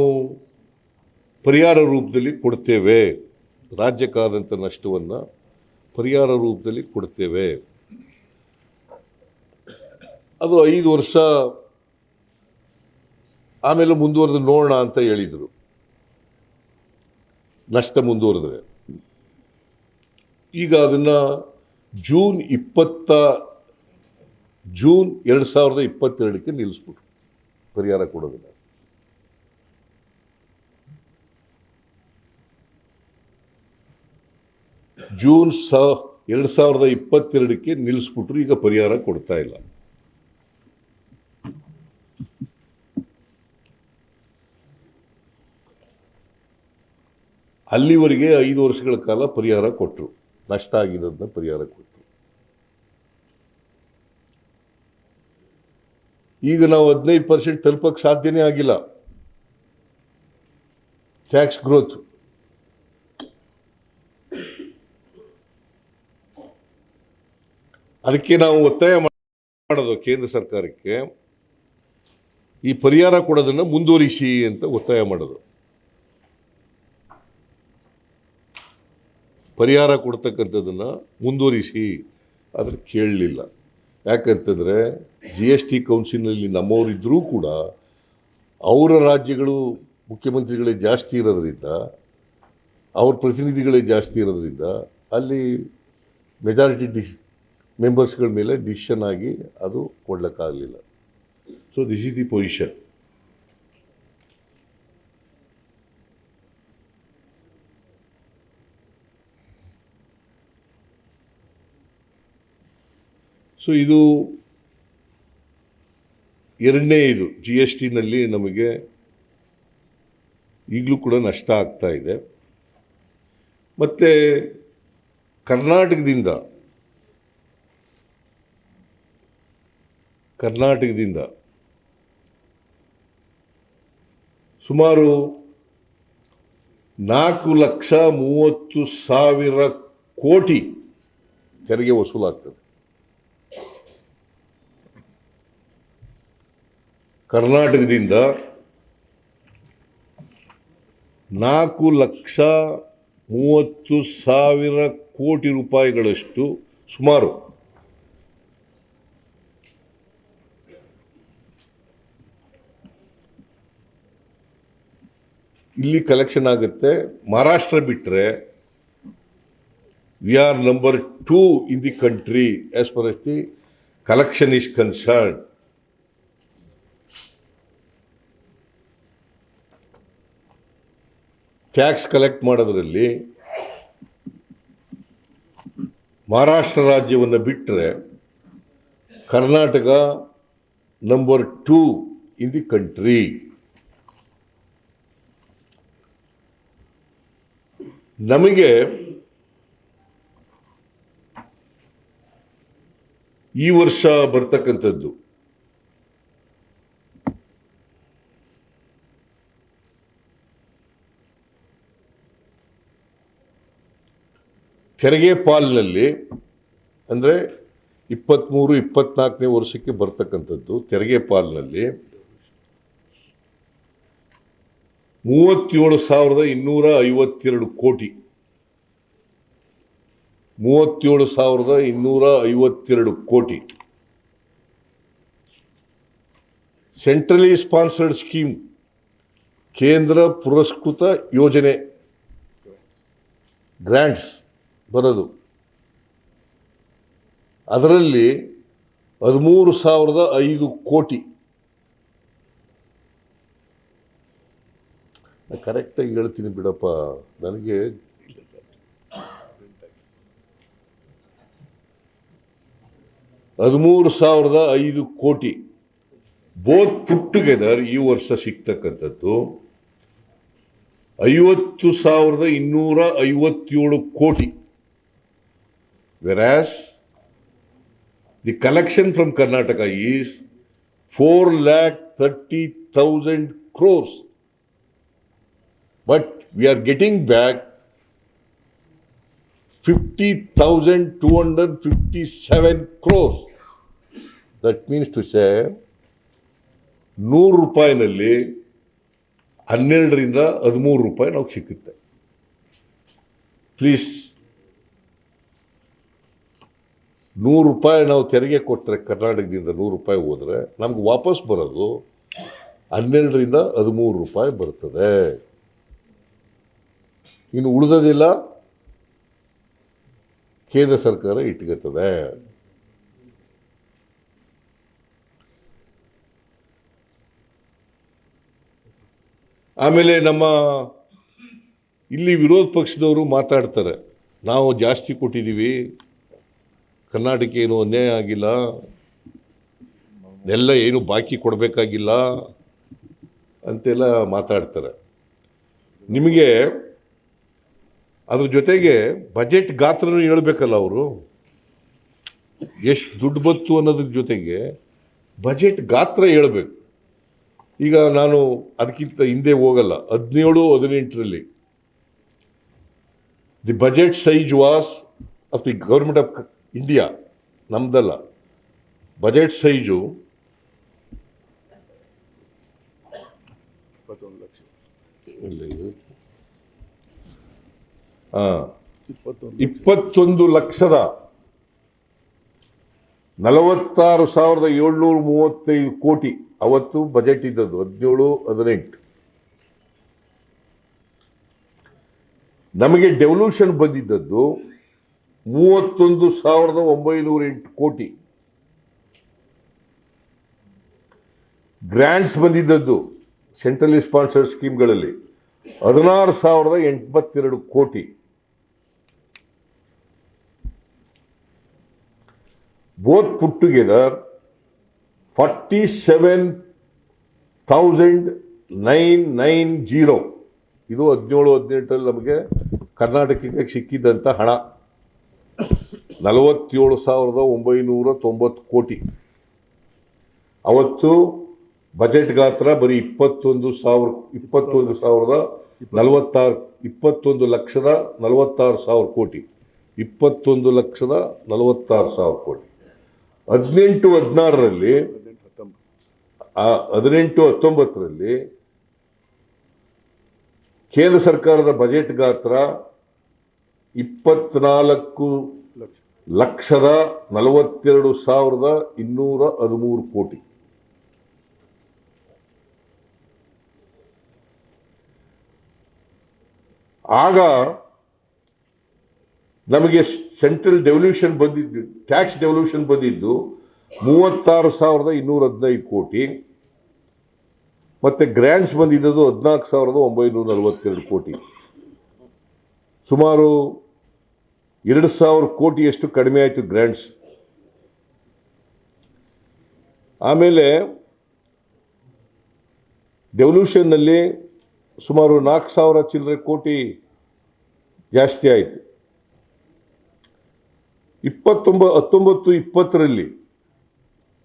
Speaker 1: ಪರಿಹಾರ ರೂಪದಲ್ಲಿ ಕೊಡ್ತೇವೆ. ರಾಜ್ಯಕ್ಕಾದಂಥ ನಷ್ಟವನ್ನು ಪರಿಹಾರ ರೂಪದಲ್ಲಿ ಕೊಡ್ತೇವೆ. ಅದು 5 ವರ್ಷ ಆಮೇಲೆ ಮುಂದುವರೆದು ನೋಡೋಣ ಅಂತ ಹೇಳಿದರು. ನಷ್ಟ ಮುಂದುವರೆದ್ರೆ ಈಗ ಅದನ್ನು ಜೂನ್ 2022ಕ್ಕೆ ನಿಲ್ಲಿಸ್ಬಿಟ್ರು ಪರಿಹಾರ ಕೊಡೋದನ್ನು. ಜೂನ್ 2022ಕ್ಕೆ ನಿಲ್ಲಿಸ್ಬಿಟ್ರು. ಈಗ ಪರಿಹಾರ ಕೊಡ್ತಾ ಇಲ್ಲ. ಅಲ್ಲಿವರೆಗೆ 5 ವರ್ಷಗಳ ಕಾಲ ಪರಿಹಾರ ಕೊಟ್ಟರು, ನಷ್ಟ ಆಗಿರೋದನ್ನ ಪರಿಹಾರ ಕೊಟ್ಟರು. ಈಗ ನಾವು 15% ತಲುಪಕ್ಕೆ ಸಾಧ್ಯನೇ ಆಗಿಲ್ಲ ಟ್ಯಾಕ್ಸ್ ಗ್ರೋತ್. ಅದಕ್ಕೆ ನಾವು ಒತ್ತಾಯ ಮಾಡೋದು ಕೇಂದ್ರ ಸರ್ಕಾರಕ್ಕೆ, ಈ ಪರಿಹಾರ ಕೊಡೋದನ್ನು ಮುಂದುವರಿಸಿ ಅಂತ ಒತ್ತಾಯ ಮಾಡೋದು. ಪರಿಹಾರ ಕೊಡ್ತಕ್ಕಂಥದ್ದನ್ನು ಮುಂದುವರಿಸಿ, ಆದರೆ ಕೇಳಲಿಲ್ಲ. ಯಾಕಂತಂದರೆ GST ಕೌನ್ಸಿಲ್ನಲ್ಲಿ ನಮ್ಮವರಿದ್ದರೂ ಕೂಡ ಅವರ ರಾಜ್ಯಗಳು ಮುಖ್ಯಮಂತ್ರಿಗಳೇ ಜಾಸ್ತಿ ಇರೋದ್ರಿಂದ, ಅವ್ರ ಪ್ರತಿನಿಧಿಗಳೇ ಜಾಸ್ತಿ ಇರೋದ್ರಿಂದ ಅಲ್ಲಿ ಮೆಜಾರಿಟಿ ಮೆಂಬರ್ಸ್ಗಳ ಮೇಲೆ ಡಿಸಿಷನ್ ಆಗಿ ಅದು ಕೊಡ್ಲಿಕ್ಕಾಗಲಿಲ್ಲ. So this is the position. So ಇದು ಎರಡನೇ GSTನಲ್ಲಿ ನಮಗೆ ಈಗಲೂ ಕೂಡ ನಷ್ಟ ಆಗ್ತಾ ಇದೆ. ಮತ್ತು ಕರ್ನಾಟಕದಿಂದ ಸುಮಾರು 4,30,000 ಕೋಟಿ ತೆರಿಗೆ ವಸೂಲಾಗ್ತದೆ. ಕರ್ನಾಟಕದಿಂದ 4,30,000 ಕೋಟಿ ರೂಪಾಯಿಗಳಷ್ಟು ಸುಮಾರು ಇಲ್ಲಿ ಕಲೆಕ್ಷನ್ ಆಗುತ್ತೆ. ಮಹಾರಾಷ್ಟ್ರ ಬಿಟ್ಟರೆ we are number 2 in the country as far as the collection is concern. Tax collect ಮಾಡೋದರಲ್ಲಿ ಮಹಾರಾಷ್ಟ್ರ ರಾಜ್ಯವನ್ನು ಬಿಟ್ಟರೆ Karnataka number 2 in the country. ನಮಗೆ ಈ ವರ್ಷ ಬರ್ತಕ್ಕಂಥದ್ದು ತೆರಿಗೆ ಪಾಲಿನಲ್ಲಿ, ಅಂದರೆ 23-24ನೇ ವರ್ಷಕ್ಕೆ ಬರ್ತಕ್ಕಂಥದ್ದು ತೆರಿಗೆ ಪಾಲಿನಲ್ಲಿ 37,252 ಕೋಟಿ. 37,252 ಕೋಟಿ. ಸೆಂಟ್ರಲಿ ಸ್ಪಾನ್ಸರ್ಡ್ ಸ್ಕೀಮ್, ಕೇಂದ್ರ ಪುರಸ್ಕೃತ ಯೋಜನೆ ಗ್ರ್ಯಾಂಟ್ಸ್ ಬರೋದು, ಅದರಲ್ಲಿ 13,005 ಕೋಟಿ. ಕರೆಕ್ಟಾಗಿ ಹೇಳ್ತೀನಿ ಬಿಡಪ್ಪ, ನನಗೆ 13,005 ಕೋಟಿ ಬೋತ್ ಪುಟ್ ಟುಗೆದರ್ ಈ ವರ್ಷ ಸಿಗ್ತಕ್ಕಂಥದ್ದು 50,257 ಕೋಟಿ. whereas the collection from Karnataka is 4,30,000 crores. But we are getting back 50,257 crores. That means to say 100 ರೂಪಾಯಿನಲ್ಲಿ 12ರಿಂದ 13 ರೂಪಾಯಿ ನಾವು ಸಿಕ್ಕುತ್ತೆ. ಪ್ಲೀಸ್, 100 ರೂಪಾಯಿ ನಾವು ತೆರಿಗೆ ಕೊಟ್ಟರೆ ಕರ್ನಾಟಕದಿಂದ 100 ರೂಪಾಯಿ ಹೋದರೆ ನಮ್ಗೆ ವಾಪಸ್ ಬರೋದು 12ರಿಂದ 13 ರೂಪಾಯಿ ಬರ್ತದೆ. ಇನ್ನು ಉಳಿದೋದಿಲ್ಲ ಕೇಂದ್ರ ಸರ್ಕಾರ ಇಟ್ಕೊತದೆ. ಆಮೇಲೆ ನಮ್ಮ ಇಲ್ಲಿ ವಿರೋಧ ಪಕ್ಷದವರು ಮಾತಾಡ್ತಾರೆ, ನಾವು ಜಾಸ್ತಿ ಕೊಟ್ಟಿದ್ದೀವಿ, ಕರ್ನಾಟಕ ಏನು ಅನ್ಯಾಯ ಆಗಿಲ್ಲ, ಎಲ್ಲ ಏನು ಬಾಕಿ ಕೊಡಬೇಕಾಗಿಲ್ಲ ಅಂತೆಲ್ಲ ಮಾತಾಡ್ತಾರೆ. ನಿಮಗೆ ಅದ್ರ ಜೊತೆಗೆ ಬಜೆಟ್ ಗಾತ್ರನೂ ಹೇಳ್ಬೇಕಲ್ಲ, ಅವರು ಎಷ್ಟು ದುಡ್ಡು ಬಂತು ಅನ್ನೋದ್ರ ಜೊತೆಗೆ ಬಜೆಟ್ ಗಾತ್ರ ಹೇಳ್ಬೇಕು. ಈಗ ನಾನು ಅದಕ್ಕಿಂತ ಹಿಂದೆ ಹೋಗಲ್ಲ, 17-18ರಲ್ಲಿ the budget size was of the government of India, ನಮ್ದಲ್ಲ, ಬಜೆಟ್ ಸೈಜು
Speaker 2: 21 ಲಕ್ಷ.
Speaker 1: ಇಲ್ಲ ಇದು 21,46,735 ಕೋಟಿ ಅವತ್ತು ಬಜೆಟ್ ಇದ್ದದ್ದು 17-18. ನಮಗೆ ಡೆವಲ್ಯೂಷನ್ ಬಂದಿದ್ದದ್ದು 31,908 ಕೋಟಿ. ಗ್ರ್ಯಾಂಟ್ಸ್ ಬಂದಿದ್ದದ್ದು ಸೆಂಟ್ರಲಿ ಸ್ಪಾನ್ಸರ್ಡ್ ಸ್ಕೀಮ್ಗಳಲ್ಲಿ 16,082 ಕೋಟಿ. Both put together 47,990. ಇದು 17-18ರಲ್ಲಿ ನಮಗೆ ಕರ್ನಾಟಕಕ್ಕೆ ಸಿಕ್ಕಿದ್ದಂಥ ಹಣ 47,990 ಕೋಟಿ. ಅವತ್ತು ಬಜೆಟ್ ಗಾತ್ರ ಬರೀ 21,46,000 ಕೋಟಿ. 21,46,000 ಕೋಟಿ. 18-19ರಲ್ಲಿ 18-19ರಲ್ಲಿ ಕೇಂದ್ರ ಸರ್ಕಾರದ ಬಜೆಟ್ ಗಾತ್ರ 24,42,213 ಕೋಟಿ. ಆಗ ನಮಗೆ ಸೆಂಟ್ರಲ್ ಡೆವಲ್ಯೂಷನ್ ಬಂದಿದ್ದು, ಟ್ಯಾಕ್ಸ್ ಡೆವಲ್ಯೂಷನ್ ಬಂದಿದ್ದು 36,215 ಕೋಟಿ. ಮತ್ತೆ ಗ್ರ್ಯಾಂಟ್ಸ್ ಬಂದಿದ್ದು 14,942 ಕೋಟಿ. ಸುಮಾರು 2,000 ಕೋಟಿಯಷ್ಟು ಕಡಿಮೆ ಆಯಿತು ಗ್ರ್ಯಾಂಟ್ಸ್. ಆಮೇಲೆ ಡೆವಲ್ಯೂಷನ್ನಲ್ಲಿ ಸುಮಾರು 4,000 ಚಿಲ್ಲರೆ ಕೋಟಿ ಜಾಸ್ತಿ ಆಯಿತು. 19-20ರಲ್ಲಿ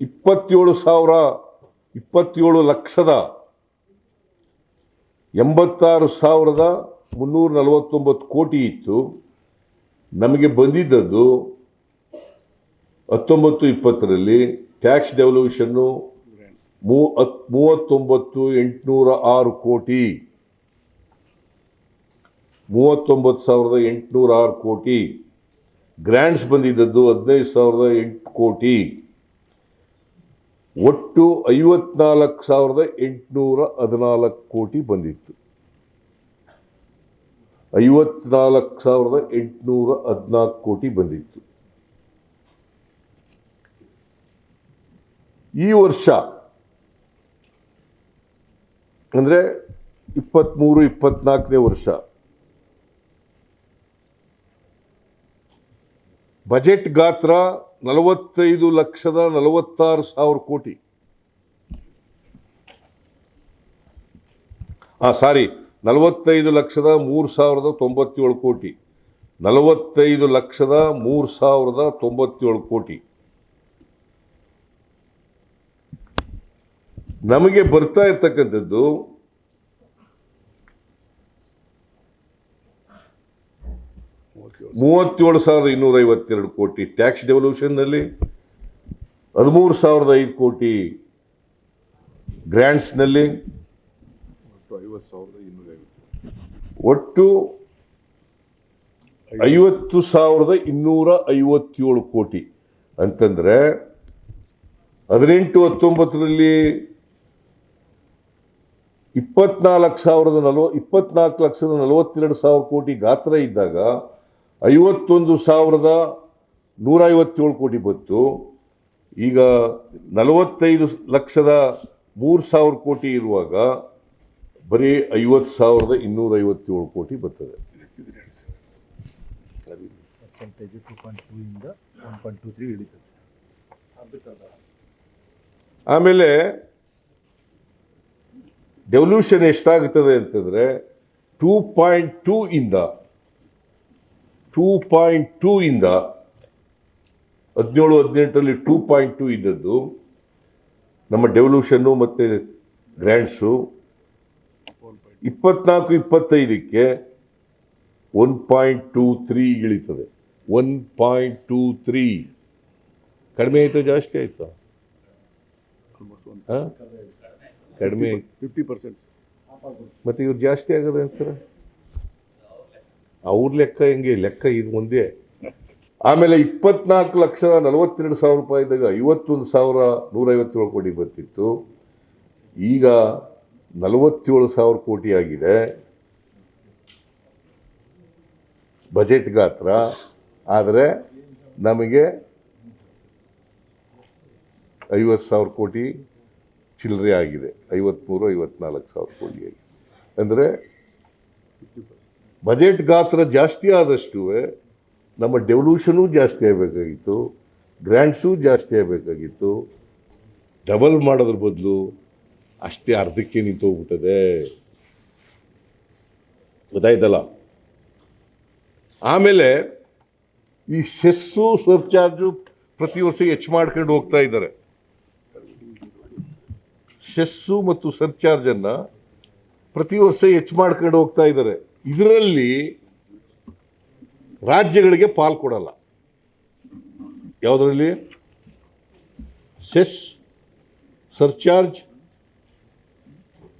Speaker 1: 27,86,349 ಕೋಟಿ ಇತ್ತು. ನಮಗೆ ಬಂದಿದ್ದದ್ದು 19-20ರಲ್ಲಿ ಟ್ಯಾಕ್ಸ್ ಡೆವಲ್ಯೂಷನ್ನು 39,806 ಕೋಟಿ. 39,806 ಕೋಟಿ. ಗ್ರ್ಯಾಂಟ್ಸ್ ಬಂದಿದ್ದದ್ದು 15,008 ಕೋಟಿ. ಒಟ್ಟು 54,814 ಕೋಟಿ ಬಂದಿತ್ತು. 54,814 ಕೋಟಿ ಬಂದಿತ್ತು. ಈ ವರ್ಷ ಅಂದರೆ 23-24ನೇ ವರ್ಷ ಬಜೆಟ್ ಗಾತ್ರ 45,46,000 ಕೋಟಿ. ಸಾರಿ, 45,03,097 ಕೋಟಿ. 45,03,097 ಕೋಟಿ. ನಮಗೆ ಬರ್ತಾ ಇರ್ತಕ್ಕಂಥದ್ದು 37,252 ಕೋಟಿ ಟ್ಯಾಕ್ಸ್ ಡೆವಲ್ಯೂಷನ್ನಲ್ಲಿ, 13,005 ಕೋಟಿ ಗ್ರ್ಯಾಂಟ್ಸ್ನಲ್ಲಿ, ಒಟ್ಟು 50,257 ಕೋಟಿ ಅಂತಂದ್ರೆ 18-19ರಲ್ಲಿ 24,42,000 ಕೋಟಿ ಗಾತ್ರ ಇದ್ದಾಗ 51,157 ಕೋಟಿ ಬಂತು. ಈಗ 45,03,000 ಕೋಟಿ ಇರುವಾಗ ಬರೀ 50,257 ಕೋಟಿ ಬರ್ತದೆ.
Speaker 2: ಪರ್ಸೆಂಟೇಜ್ 2.2 ಇಂದ 1.23 ಇಳಿತದೆ.
Speaker 1: ಆಮೇಲೆ ಡೆವಲ್ಯೂಷನ್ ಎಷ್ಟಾಗುತ್ತದೆ ಅಂತಂದ್ರೆ 2.2 ಇಂದ 17-18ರಲ್ಲಿ 2.2 ಇದ್ದದ್ದು ನಮ್ಮ ಡೆವಲ್ಯೂಷನ್ನು ಮತ್ತು ಗ್ರ್ಯಾಂಟ್ಸು 24-25ಕ್ಕೆ 1.23 ಇಳಿತದೆ. 1.23 ಕಡಿಮೆ ಆಯ್ತಾ ಜಾಸ್ತಿ ಆಯ್ತಾ? ಕಡಿಮೆ
Speaker 2: 50%.
Speaker 1: ಮತ್ತೆ ಇವ್ರು ಜಾಸ್ತಿ ಆಗದೆ ಅಂತಾರೆ. ಅವ್ರ ಲೆಕ್ಕ ಹೆಂಗೆ? ಲೆಕ್ಕ ಇದು ಒಂದೇ. ಆಮೇಲೆ 24,42,000 ರೂಪಾಯಿ ಇದ್ದಾಗ 51,157 ಕೋಟಿ ಬರ್ತಿತ್ತು. ಈಗ 47,000 ಕೋಟಿ ಆಗಿದೆ ಬಜೆಟ್ ಗಾತ್ರ. ಆದರೆ ನಮಗೆ 50,000 ಕೋಟಿ ಚಿಲ್ಲರೆ ಆಗಿದೆ. 53,000-54,000 ಕೋಟಿ ಆಗಿದೆ. ಅಂದರೆ ಬಜೆಟ್ ಗಾತ್ರ ಜಾಸ್ತಿ ಆದಷ್ಟು ನಮ್ಮ ಡೆವಲ್ಯೂಷನೂ ಜಾಸ್ತಿ ಆಗಬೇಕಾಗಿತ್ತು, ಗ್ರ್ಯಾಂಟ್ಸು ಜಾಸ್ತಿ ಆಗಬೇಕಾಗಿತ್ತು. ಡಬಲ್ ಮಾಡೋದ್ರ ಬದಲು ಅಷ್ಟೇ ಅರ್ಧಕ್ಕೆ ನಿಂತು ಹೋಗ್ಬಿಟ್ಟದೆ. ಗೊತ್ತಾಯ್ತಲ್ಲ? ಆಮೇಲೆ ಈ ಸೆಸ್ಸು ಸರ್ಚಾರ್ಜು ಪ್ರತಿ ವರ್ಷ ಹೆಚ್ಚು ಮಾಡ್ಕೊಂಡು ಹೋಗ್ತಾ ಇದ್ದಾರೆ. ಸೆಸ್ಸು ಮತ್ತು ಸರ್ಚಾರ್ಜನ್ನು ಪ್ರತಿ ವರ್ಷ ಹೆಚ್ಚು ಮಾಡ್ಕೊಂಡು ಹೋಗ್ತಾ ಇದ್ದಾರೆ. ಇದರಲ್ಲಿ ರಾಜ್ಯಗಳಿಗೆ ಪಾಲು ಕೊಡಲ್ಲ. ಯಾವುದರಲ್ಲಿ? ಸೆಸ್, ಸರ್ಚಾರ್ಜ್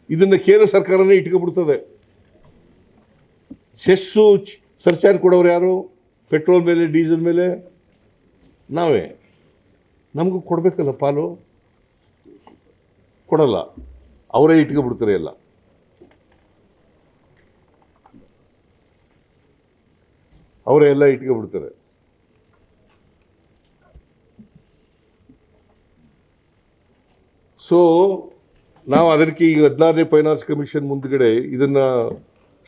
Speaker 1: ಇದನ್ನು ಕೇಂದ್ರ ಸರ್ಕಾರನೇ ಇಟ್ಕೊಬಿಡ್ತದೆ. ಸೆಸ್ಸು ಸರ್ಚಾರ್ಜ್ ಕೊಡೋರು ಯಾರು? ಪೆಟ್ರೋಲ್ ಮೇಲೆ, ಡೀಸೆಲ್ ಮೇಲೆ ನಾವೇ. ನಮಗೂ ಕೊಡಬೇಕಲ್ಲ ಪಾಲು, ಕೊಡಲ್ಲ. ಅವರೇ ಇಟ್ಕೊಬಿಡ್ತಾರೆ ಎಲ್ಲ. ಅವರೇ ಎಲ್ಲ ಇಟ್ಕೊಬಿಡ್ತಾರೆ. ಸೊ ನಾವು ಅದಕ್ಕೆ ಈಗ 16ನೇ ಫೈನಾನ್ಸ್ ಕಮಿಷನ್ ಮುಂದ್ಗಡೆ ಇದನ್ನು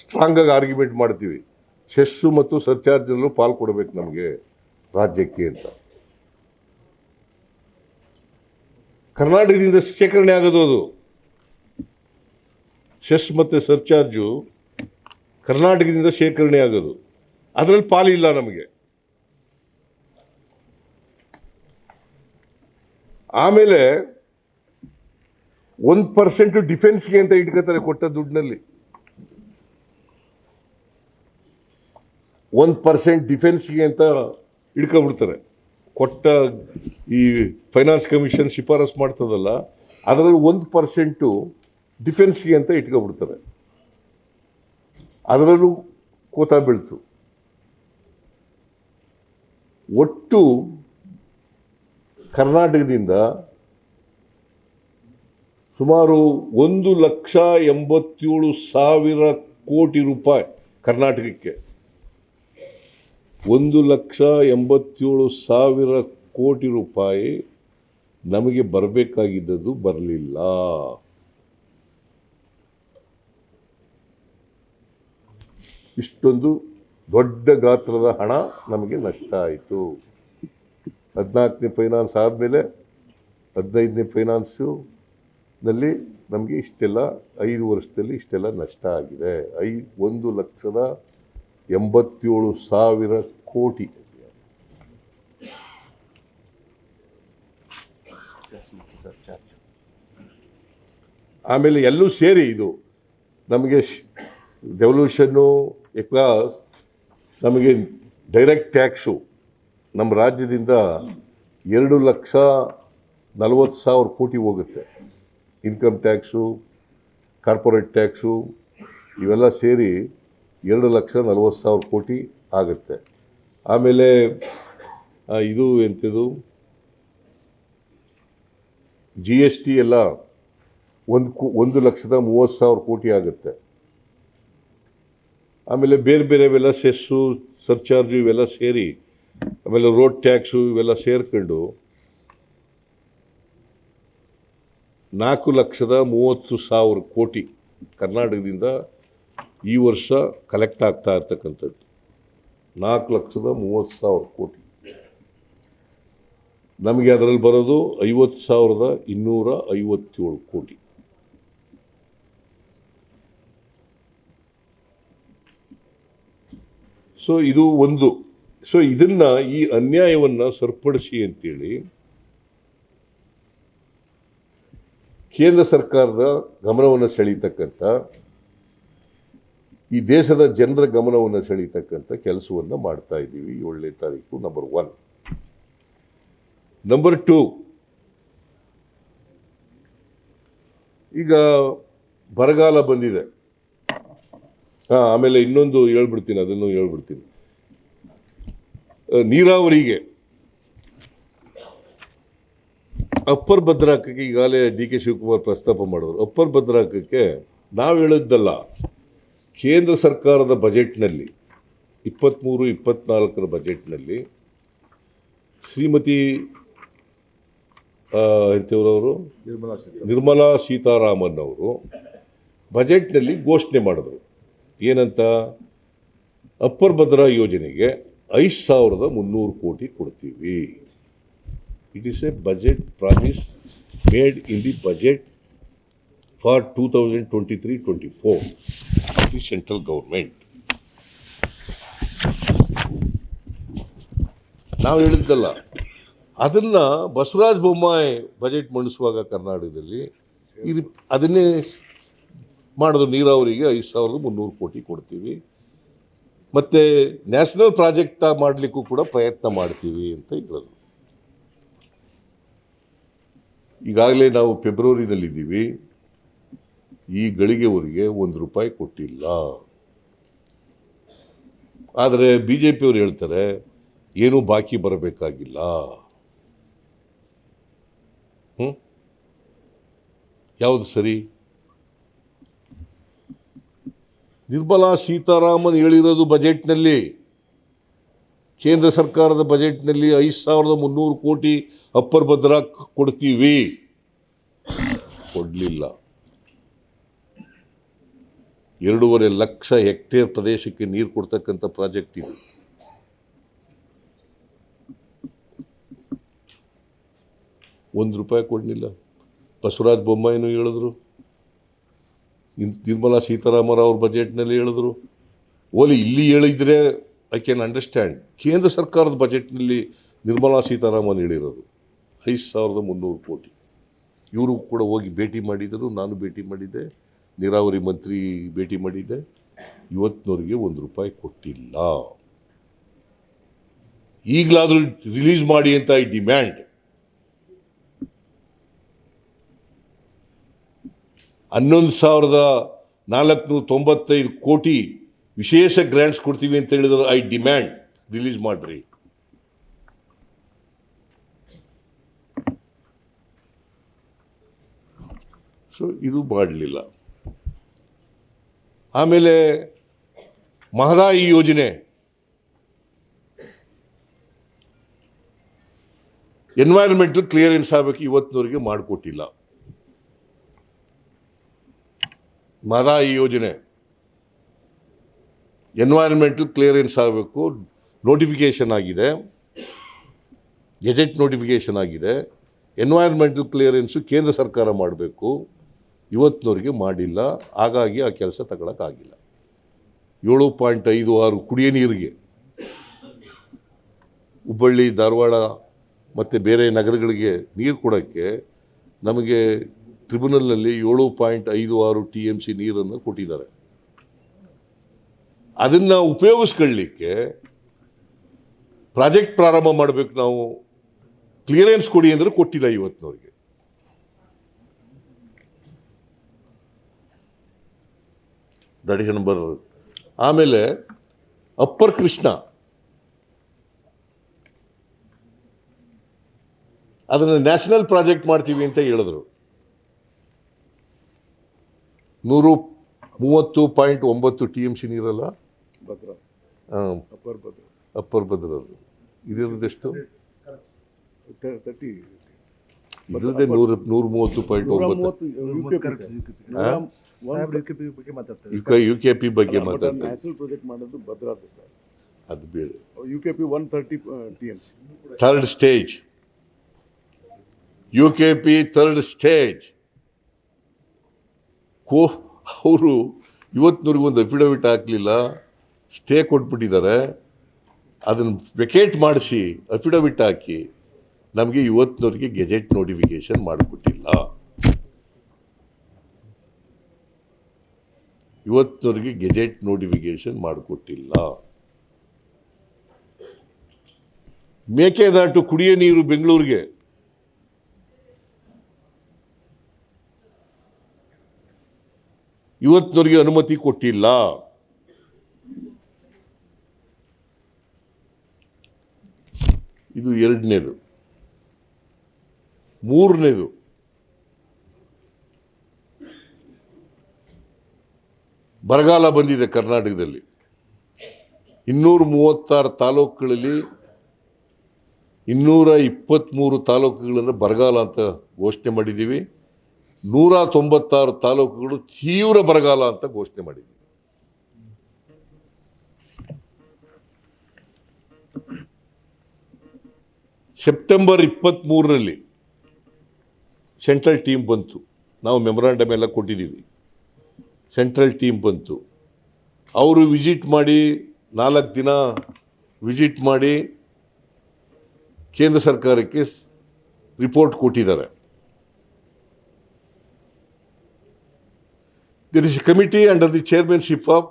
Speaker 1: ಸ್ಟ್ರಾಂಗಾಗಿ ಆರ್ಗ್ಯುಮೆಂಟ್ ಮಾಡ್ತೀವಿ. ಸೆಸ್ಸು ಮತ್ತು ಸರ್ಚಾರ್ಜಲ್ಲೂ ಪಾಲು ಕೊಡಬೇಕು ನಮಗೆ ರಾಜ್ಯಕ್ಕೆ ಅಂತ. ಕರ್ನಾಟಕದಿಂದ ಶೇಖರಣೆ ಆಗೋದು ಅದು. ಸೆಸ್ ಮತ್ತು ಸರ್ಚಾರ್ಜು ಕರ್ನಾಟಕದಿಂದ ಶೇಖರಣೆ ಆಗೋದು. ಅದರಲ್ಲಿ ಪಾಲಿಲ್ಲ ನಮಗೆ. ಆಮೇಲೆ 1% ಡಿಫೆನ್ಸ್ಗೆ ಅಂತ ಇಟ್ಕೋತಾರೆ ಕೊಟ್ಟ ದುಡ್ಡಿನಲ್ಲಿ. 1% ಡಿಫೆನ್ಸ್ಗೆ ಅಂತ ಇಟ್ಕೊಬಿಡ್ತಾರೆ. ಕೊಟ್ಟ ಈ ಫೈನಾನ್ಸ್ ಕಮಿಷನ್ ಶಿಫಾರಸು ಮಾಡ್ತದಲ್ಲ, ಅದರಲ್ಲಿ 1% ಡಿಫೆನ್ಸ್ಗೆ ಅಂತ ಇಟ್ಕೊಬಿಡ್ತಾರೆ. ಅದರಲ್ಲೂ ಕೋತಾ ಬೀಳ್ತು. ಒಟ್ಟು ಕರ್ನಾಟಕದಿಂದ ಸುಮಾರು 1,87,000 ಕೋಟಿ ರೂಪಾಯಿ ಕರ್ನಾಟಕಕ್ಕೆ. 1,87,000 ಕೋಟಿ ರೂಪಾಯಿ ನಮಗೆ ಬರಬೇಕಾಗಿದ್ದದ್ದು ಬರಲಿಲ್ಲ. ಇಷ್ಟೊಂದು ದೊಡ್ಡ ಗಾತ್ರದ ಹಣ ನಮಗೆ ನಷ್ಟ ಆಯಿತು. 14ನೇ ಫೈನಾನ್ಸ್ ಆದಮೇಲೆ 15ನೇ ಫೈನಾನ್ಸು ನಲ್ಲಿ ನಮಗೆ ಇಷ್ಟೆಲ್ಲ 5 ವರ್ಷದಲ್ಲಿ ಇಷ್ಟೆಲ್ಲ ನಷ್ಟ ಆಗಿದೆ. 1,87,000 ಕೋಟಿ. ಆಮೇಲೆ ಎಲ್ಲೂ ಸೇರಿ ಇದು ನಮಗೆ ಡೆವಲ್ಯೂಷನ್ನು ನಮಗೆ ಡೈರೆಕ್ಟ್ ಟ್ಯಾಕ್ಸು ನಮ್ಮ ರಾಜ್ಯದಿಂದ 2,40,000 ಕೋಟಿ ಹೋಗುತ್ತೆ. ಇನ್ಕಮ್ ಟ್ಯಾಕ್ಸು, ಕಾರ್ಪೊರೇಟ್ ಟ್ಯಾಕ್ಸು ಇವೆಲ್ಲ ಸೇರಿ 2,40,000 ಕೋಟಿ ಆಗುತ್ತೆ. ಆಮೇಲೆ ಇದು ಎಂಥದ್ದು GST ಎಲ್ಲ 1,30,000 ಕೋಟಿ ಆಗುತ್ತೆ. ಆಮೇಲೆ ಬೇರೆ ಬೇರೆವೆಲ್ಲ ಸೆಸ್ಸು, ಸರ್ಚಾರ್ಜು ಇವೆಲ್ಲ ಸೇರಿ, ಆಮೇಲೆ ರೋಡ್ ಟ್ಯಾಕ್ಸು ಇವೆಲ್ಲ ಸೇರ್ಕೊಂಡು 4,30,000 ಕೋಟಿ ಕರ್ನಾಟಕದಿಂದ ಈ ವರ್ಷ ಕಲೆಕ್ಟ್ ಆಗ್ತಾ ಇರ್ತಕ್ಕಂಥದ್ದು. 4,30,000 ಕೋಟಿ. ನಮಗೆ ಅದರಲ್ಲಿ ಬರೋದು 50,257 ಕೋಟಿ. ಸೊ ಇದು ಒಂದು. ಸೊ ಇದನ್ನ ಈ ಅನ್ಯಾಯವನ್ನು ಸರಿಪಡಿಸಿ ಅಂತೇಳಿ ಕೇಂದ್ರ ಸರ್ಕಾರದ ಗಮನವನ್ನು ಸೆಳೀತಕ್ಕಂಥ, ಈ ದೇಶದ ಜನರ ಗಮನವನ್ನು ಸೆಳೀತಕ್ಕಂಥ ಕೆಲಸವನ್ನು ಮಾಡ್ತಾ ಇದ್ದೀವಿ. 7ನೇ ತಾರೀಕು ನಂಬರ್ 1. ನಂಬರ್ 2, ಈಗ ಬರಗಾಲ ಬಂದಿದೆ. ಆಮೇಲೆ ಇನ್ನೊಂದು ಹೇಳ್ಬಿಡ್ತೀನಿ, ಅದನ್ನು ಹೇಳ್ಬಿಡ್ತೀನಿ. ನೀರಾವರಿಗೆ ಅಪ್ಪರ್ ಭದ್ರಾಕಕ್ಕೆ ಈಗಾಗಲೇ DK ಶಿವಕುಮಾರ್ ಪ್ರಸ್ತಾಪ ಮಾಡಿದ್ರು. ಅಪ್ಪರ್ ಭದ್ರಾಕಕ್ಕೆ ನಾವು ಹೇಳಿದ್ದಲ್ಲ, ಕೇಂದ್ರ ಸರ್ಕಾರದ ಬಜೆಟ್ನಲ್ಲಿ 23-24 ಬಜೆಟ್ನಲ್ಲಿ ಶ್ರೀಮತಿ ಎಂಥವ್ರವರು ನಿರ್ಮಲಾ ಸೀತಾರಾಮನ್ ಅವರು ಬಜೆಟ್ನಲ್ಲಿ ಘೋಷಣೆ ಮಾಡಿದ್ರು. ಏನಂತ? ಅಪ್ಪರ್ ಭದ್ರಾ ಯೋಜನೆಗೆ 5,300 ಕೋಟಿ ಕೊಡ್ತೀವಿ. It is a budget promise made in the budget for 2023-24 of the central government. ನಾವು ಹೇಳಿದ್ದಲ್ಲ, ಅದನ್ನ ಬಸವರಾಜ ಬೊಮ್ಮಾಯಿ ಬಜೆಟ್ ಮಂಡಿಸುವಾಗ ಕರ್ನಾಟಕದಲ್ಲಿ ಅದನ್ನೇ ಮಾಡಿದ್ರು. ನೀರಾವರಿಗೆ 5,300 ಕೋಟಿ ಕೊಡ್ತೀವಿ, ಮತ್ತು ನ್ಯಾಷನಲ್ ಪ್ರಾಜೆಕ್ಟ್ ಮಾಡಲಿಕ್ಕೂ ಕೂಡ ಪ್ರಯತ್ನ ಮಾಡ್ತೀವಿ ಅಂತ ಹೇಳಿದ್ರು. ಈಗಾಗಲೇ ನಾವು ಫೆಬ್ರವರಿನಲ್ಲಿದ್ದೀವಿ. ಈ ಗಳಿಗೆವರೆಗೆ ₹1 ಕೊಟ್ಟಿಲ್ಲ. ಆದರೆ BJPಯವರು ಹೇಳ್ತಾರೆ ಏನೂ ಬಾಕಿ ಬರಬೇಕಾಗಿಲ್ಲ. ಯಾವುದು ಸರಿ? ನಿರ್ಮಲಾ ಸೀತಾರಾಮನ್ ಹೇಳಿರೋದು ಬಜೆಟ್ನಲ್ಲಿ, ಕೇಂದ್ರ ಸರ್ಕಾರದ ಬಜೆಟ್ನಲ್ಲಿ 5,300 ಕೋಟಿ ಅಪ್ಪರ್ ಭದ್ರಾ ಕೊಡ್ತೀವಿ. ಕೊಡಲಿಲ್ಲ. 2.5 ಲಕ್ಷ ಹೆಕ್ಟೇರ್ ಪ್ರದೇಶಕ್ಕೆ ನೀರು ಕೊಡ್ತಕ್ಕಂಥ ಪ್ರಾಜೆಕ್ಟ್ ಇದು. ₹1 ಕೊಡಲಿಲ್ಲ. ಬಸವರಾಜ ಬೊಮ್ಮಾಯಿನೂ ಹೇಳಿದ್ರು, ನಿರ್ಮಲಾ ಸೀತಾರಾಮನ್ ಅವ್ರ ಬಜೆಟ್ನಲ್ಲಿ ಹೇಳಿದ್ರು. ಓಲಿ ಇಲ್ಲಿ ಹೇಳಿದರೆ ಐ ಕ್ಯಾನ್ ಅಂಡರ್ಸ್ಟ್ಯಾಂಡ್. ಕೇಂದ್ರ ಸರ್ಕಾರದ ಬಜೆಟ್ನಲ್ಲಿ ನಿರ್ಮಲಾ ಸೀತಾರಾಮನ್ ಹೇಳಿರೋದು 5,300 ಕೋಟಿ. ಇವರು ಕೂಡ ಹೋಗಿ ಭೇಟಿ ಮಾಡಿದರು, ನಾನು ಭೇಟಿ ಮಾಡಿದ್ದೆ, ನೀರಾವರಿ ಮಂತ್ರಿ ಭೇಟಿ ಮಾಡಿದ್ದೆ. ಇವತ್ತಿನವರೆಗೆ ₹1 ಕೊಟ್ಟಿಲ್ಲ. ಈಗಲಾದರೂ ರಿಲೀಸ್ ಮಾಡಿ ಅಂತ ಐ ಡಿಮ್ಯಾಂಡ್. 11,495 ಕೋಟಿ ವಿಶೇಷ ಗ್ರಾಂಟ್ಸ್ ಕೊಡ್ತೀವಿ ಅಂತ ಹೇಳಿದ್ರು. ಐ ಡಿಮ್ಯಾಂಡ್ ರಿಲೀಸ್ ಮಾಡ್ರಿ. ಸೊ ಇದು ಮಾಡಲಿಲ್ಲ. ಆಮೇಲೆ ಮಹದಾಯಿ ಯೋಜನೆ ಎನ್ವೈರನ್ಮೆಂಟಲ್ ಕ್ಲಿಯರೆನ್ಸ್ ಆಗಬೇಕು, ಇವತ್ತಿನವರೆಗೆ ಮಾಡಿಕೊಟ್ಟಿಲ್ಲ. ಮಹದಾಯಿ ಯೋಜನೆ ಎನ್ವೈರನ್ಮೆಂಟಲ್ ಕ್ಲಿಯರೆನ್ಸ್ ಆಗಬೇಕು, ನೋಟಿಫಿಕೇಶನ್ ಆಗಿದೆ, ಗೆಜೆಟ್ ನೋಟಿಫಿಕೇಶನ್ ಆಗಿದೆ. ಎನ್ವೈರನ್ಮೆಂಟಲ್ ಕ್ಲಿಯರೆನ್ಸು ಕೇಂದ್ರ ಸರ್ಕಾರ ಮಾಡಬೇಕು, ಇವತ್ತಿನವರೆಗೆ ಮಾಡಿಲ್ಲ. ಹಾಗಾಗಿ ಆ ಕೆಲಸ ತಗೊಳಕ್ಕಾಗಿಲ್ಲ. 7.56 ಕುಡಿಯೋ ನೀರಿಗೆ ಹುಬ್ಬಳ್ಳಿ, ಧಾರವಾಡ ಮತ್ತು ಬೇರೆ ನಗರಗಳಿಗೆ ನೀರು ಕೊಡೋಕ್ಕೆ ನಮಗೆ ಟ್ರಿಬ್ಯುನಲ್ನಲ್ಲಿ 7.56 TMC ನೀರನ್ನು ಕೊಟ್ಟಿದ್ದಾರೆ. ಅದನ್ನು ಉಪಯೋಗಿಸ್ಕೊಳ್ಳಿಕ್ಕೆ ಪ್ರಾಜೆಕ್ಟ್ ಪ್ರಾರಂಭ ಮಾಡಬೇಕು, ನಾವು ಕ್ಲಿಯರೆನ್ಸ್ ಕೊಡಿ ಅಂದರೆ ಕೊಟ್ಟಿಲ್ಲ ಇವತ್ತಿನವರೆಗೆ. That is number. ಆಮೇಲೆ ಅಪ್ಪರ್ ಕೃಷ್ಣ ಅದನ್ನು ನ್ಯಾಷನಲ್ ಪ್ರಾಜೆಕ್ಟ್ ಮಾಡ್ತೀವಿ ಅಂತ ಹೇಳಿದ್ರು. 130.9 TMC ನೀರಲ್ಲ,
Speaker 2: ಭದ್ರಾ, ಅಪ್ಪರ್ ಭದ್ರಾ,
Speaker 1: ಅಪ್ಪರ್ ಭದ್ರಾ. ಇದಿರೋದೆಷ್ಟು?
Speaker 2: 30.
Speaker 1: ಇರೋದೇ 130.9. UKP ಬಗ್ಗೆ ಮಾತಾಡ್ತಾರೆ.
Speaker 2: ನ್ಯಾಷನಲ್ ಪ್ರಾಜೆಕ್ಟ್ ಮಾಡೋದು ಭದ್ರಾ ಸರ್,
Speaker 1: ಅದು ಬೇಡ.
Speaker 2: UKP 130 TMC
Speaker 1: third stage. UKP third stage. ಅವರು ಇವತ್ತಿನವರೆಗೂ ಒಂದು ಅಫಿಡವಿಟ್ ಹಾಕಲಿಲ್ಲ, ಸ್ಟೇ ಕೊಟ್ಬಿಟ್ಟಿದ್ದಾರೆ. ಅದನ್ನು ವೆಕೇಟ್ ಮಾಡಿಸಿ ಅಫಿಡವಿಟ್ ಹಾಕಿ ನಮಗೆ ಇವತ್ತಿನವರೆಗೆ ಗೆಜೆಟ್ ನೋಟಿಫಿಕೇಶನ್ ಮಾಡಿಕೊಟ್ಟಿಲ್ಲ. ಇವತ್ತಿನವರೆಗೆ ಗೆಜೆಟ್ ನೋಟಿಫಿಕೇಶನ್ ಮಾಡಿಕೊಟ್ಟಿಲ್ಲ. ಮೇಕೆದಾಟು ಕುಡಿಯೋ ನೀರು ಬೆಂಗಳೂರಿಗೆ ಇವತ್ತಿನವರೆಗೆ ಅನುಮತಿ ಕೊಟ್ಟಿಲ್ಲ. ಇದು ಎರಡನೇದು. ಮೂರನೇದು, ಬರಗಾಲ ಬಂದಿದೆ ಕರ್ನಾಟಕದಲ್ಲಿ. 236 ತಾಲೂಕುಗಳಲ್ಲಿ 223 ತಾಲೂಕುಗಳನ್ನು ಬರಗಾಲ ಅಂತ ಘೋಷಣೆ ಮಾಡಿದ್ದೀವಿ. 196 ತಾಲೂಕುಗಳು ತೀವ್ರ ಬರಗಾಲ ಅಂತ ಘೋಷಣೆ ಮಾಡಿದ್ದೀವಿ. ಸೆಪ್ಟೆಂಬರ್ 23ರಲ್ಲಿ ಸೆಂಟ್ರಲ್ ಟೀಮ್ ಬಂತು. ನಾವು ಮೆಮೊರಾಂಡಮ್ ಎಲ್ಲ ಕೊಟ್ಟಿದ್ದೀವಿ. ಸೆಂಟ್ರಲ್ ಟೀಮ್ ಬಂತು. ಅವರು ವಿಸಿಟ್ ಮಾಡಿ 4 ದಿನ ವಿಸಿಟ್ ಮಾಡಿ ಕೇಂದ್ರ ಸರ್ಕಾರಕ್ಕೆ ರಿಪೋರ್ಟ್ ಕೊಟ್ಟಿದ್ದಾರೆ. There is a committee under the chairmanship of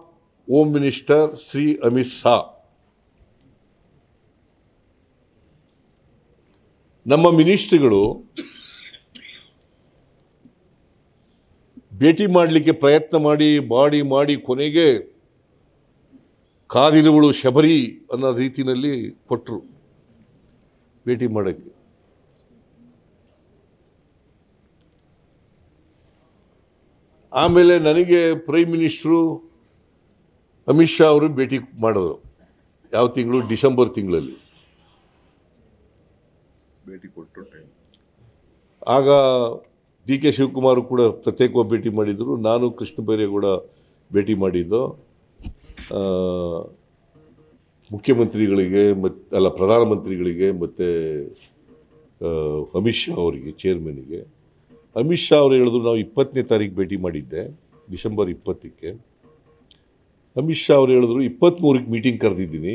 Speaker 1: Home Minister Sri Amit Shah. ನಮ್ಮ ಮಿನಿಸ್ಟ್ರಿಗಳು ಭೇಟಿ ಮಾಡಲಿಕ್ಕೆ ಪ್ರಯತ್ನ ಮಾಡಿ ಕೊನೆಗೆ ಕಾದಿರುವಳು ಶಬರಿ ಅನ್ನೋ ರೀತಿಯಲ್ಲಿ ಕೊಟ್ಟರು ಭೇಟಿ ಮಾಡೋಕ್ಕೆ. ಆಮೇಲೆ ನನಗೆ ಪ್ರೈಮ್ ಮಿನಿಸ್ಟ್ರು ಅಮಿತ್ ಶಾ ಅವರು ಭೇಟಿ ಮಾಡಿದ್ರು. ಯಾವ ತಿಂಗಳು? ಡಿಸೆಂಬರ್ ತಿಂಗಳಲ್ಲಿ
Speaker 2: ಭೇಟಿ ಕೊಟ್ಟು ಟೈಮ್.
Speaker 1: ಆಗ DK ಶಿವಕುಮಾರ್ ಕೂಡ ಪ್ರತ್ಯೇಕವಾಗಿ ಭೇಟಿ ಮಾಡಿದರು. ನಾನು ಕೃಷ್ಣ ಬೈರೇಗೌಡ ಭೇಟಿ ಮಾಡಿದ್ದು. ಮುಖ್ಯಮಂತ್ರಿಗಳಿಗೆ ಪ್ರಧಾನಮಂತ್ರಿಗಳಿಗೆ ಮತ್ತು ಅಮಿತ್ ಶಾ ಅವರಿಗೆ, ಚೇರ್ಮನ್ಗೆ. ಅಮಿತ್ ಶಾ ಅವರು ಹೇಳಿದ್ರು, ನಾವು 20ನೇ ತಾರೀಕು ಭೇಟಿ ಮಾಡಿದ್ದೆ, ಡಿಸೆಂಬರ್ 20ಕ್ಕೆ. ಅಮಿತ್ ಶಾ ಅವರು ಹೇಳಿದ್ರು 23ಕ್ಕೆ ಮೀಟಿಂಗ್ ಕರೆದಿದ್ದೀನಿ,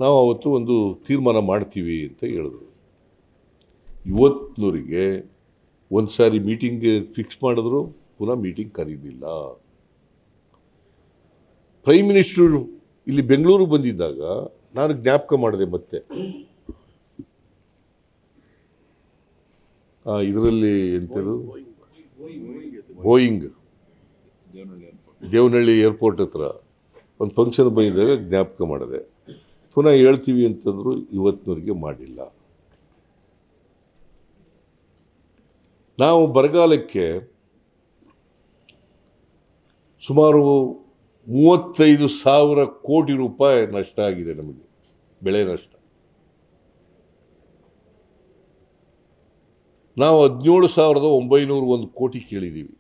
Speaker 1: ನಾವು ಅವತ್ತು ಒಂದು ತೀರ್ಮಾನ ಮಾಡ್ತೀವಿ ಅಂತ ಹೇಳಿದ್ರು. ಇವತ್ತಿನವರಿಗೆ ಒಂದು ಸಾರಿ ಮೀಟಿಂಗ್ ಫಿಕ್ಸ್ ಮಾಡಿದ್ರು, ಪುನಃ ಮೀಟಿಂಗ್ ಕರೀಲಿಲ್ಲ. ಪ್ರೈಮ್ ಮಿನಿಸ್ಟ್ರು ಇಲ್ಲಿ ಬೆಂಗಳೂರು ಬಂದಿದ್ದಾಗ ನಾನು ಜ್ಞಾಪಕ ಮಾಡಿದೆ ಮತ್ತೆ. ಇದರಲ್ಲಿ ಎಂಥದ್ದು, ಬೋಯಿಂಗ್ ದೇವನಹಳ್ಳಿ ಏರ್ಪೋರ್ಟ್ ಹತ್ರ ಒಂದು ಫಂಕ್ಷನ್ ಬಂದಿದ್ದಾಗ ಜ್ಞಾಪಕ ಮಾಡಿದೆ. ಪುನಃ ಹೇಳ್ತೀವಿ ಅಂತಂದ್ರು, ಇವತ್ತಿನವರೆಗೆ ಮಾಡಿಲ್ಲ. ನಾವು ಬರಗಾಲಕ್ಕೆ ಸುಮಾರು 35,000 ಕೋಟಿ ರೂಪಾಯಿ ನಷ್ಟ ಆಗಿದೆ ನಮಗೆ, ಬೆಳೆ ನಷ್ಟ. ನಾವು 17,901 ಕೋಟಿ ಕೇಳಿದ್ದೀವಿ.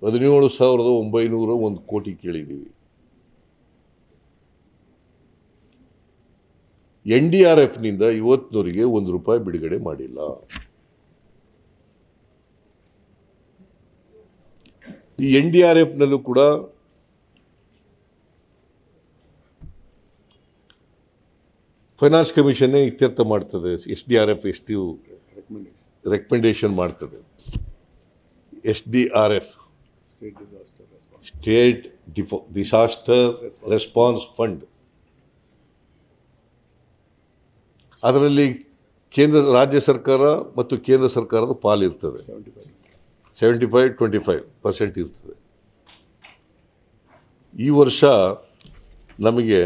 Speaker 1: 17,901 ಕೋಟಿ ಕೇಳಿದ್ದೀವಿ. NDRFನಿಂದ ಇವತ್ತಿನವರೆಗೆ ₹1 ಬಿಡುಗಡೆ ಮಾಡಿಲ್ಲ. ಈ NDRFನಲ್ಲೂ ಕೂಡ ಫೈನಾನ್ಸ್ ಕಮಿಷನ್ನೇ ಇತ್ಯರ್ಥ ಮಾಡ್ತದೆ. SDRF ಎಷ್ಟು ರೆಕಮೆಂಡೇಶನ್ ಮಾಡ್ತದೆ. SDRF state disaster response fund. ಅದರಲ್ಲಿ ರಾಜ್ಯ ಸರ್ಕಾರ ಮತ್ತು ಕೇಂದ್ರ ಸರ್ಕಾರದ ಪಾಲಿರ್ತದೆ. 75-25% ಇರ್ತದೆ. ಈ ವರ್ಷ ನಮಗೆ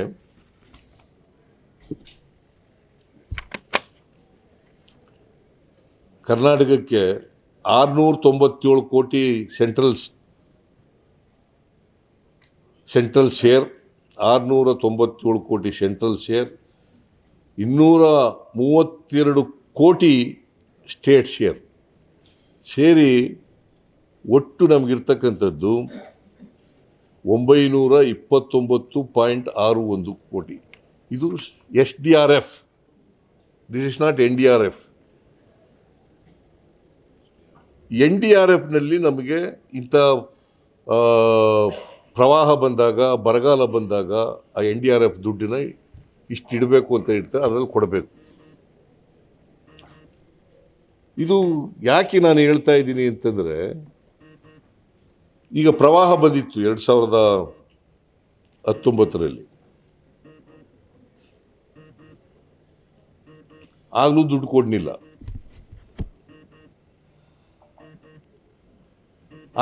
Speaker 1: ಕರ್ನಾಟಕಕ್ಕೆ 697 ಕೋಟಿ ಸೆಂಟ್ರಲ್ ಶೇರ್, 697 ಕೋಟಿ ಸೆಂಟ್ರಲ್ ಶೇರ್, 232 ಕೋಟಿ ಸ್ಟೇಟ್ ಶೇರ್ ಸೇರಿ ಒಟ್ಟು ನಮಗಿರ್ತಕ್ಕಂಥದ್ದು 929.61 ಕೋಟಿ. ಇದು SDRF. This is not NDRF. NDRFನಲ್ಲಿ ನಮಗೆ ಇಂಥ ಪ್ರವಾಹ ಬಂದಾಗ, ಬರಗಾಲ ಬಂದಾಗ ಆ NDRF ದುಡ್ಡಿನ ಇಷ್ಟು ಇಡಬೇಕು ಅಂತ ಇರ್ತಾರೆ, ಅದರಲ್ಲಿ ಕೊಡಬೇಕು. ಇದು ಯಾಕೆ ನಾನು ಹೇಳ್ತಾ ಇದ್ದೀನಿ ಅಂತಂದರೆ, ಈಗ ಪ್ರವಾಹ ಬಂದಿತ್ತು 2019ರಲ್ಲಿ. ಆಗಲೂ ದುಡ್ಡು ಕೊಡಲಿಲ್ಲ.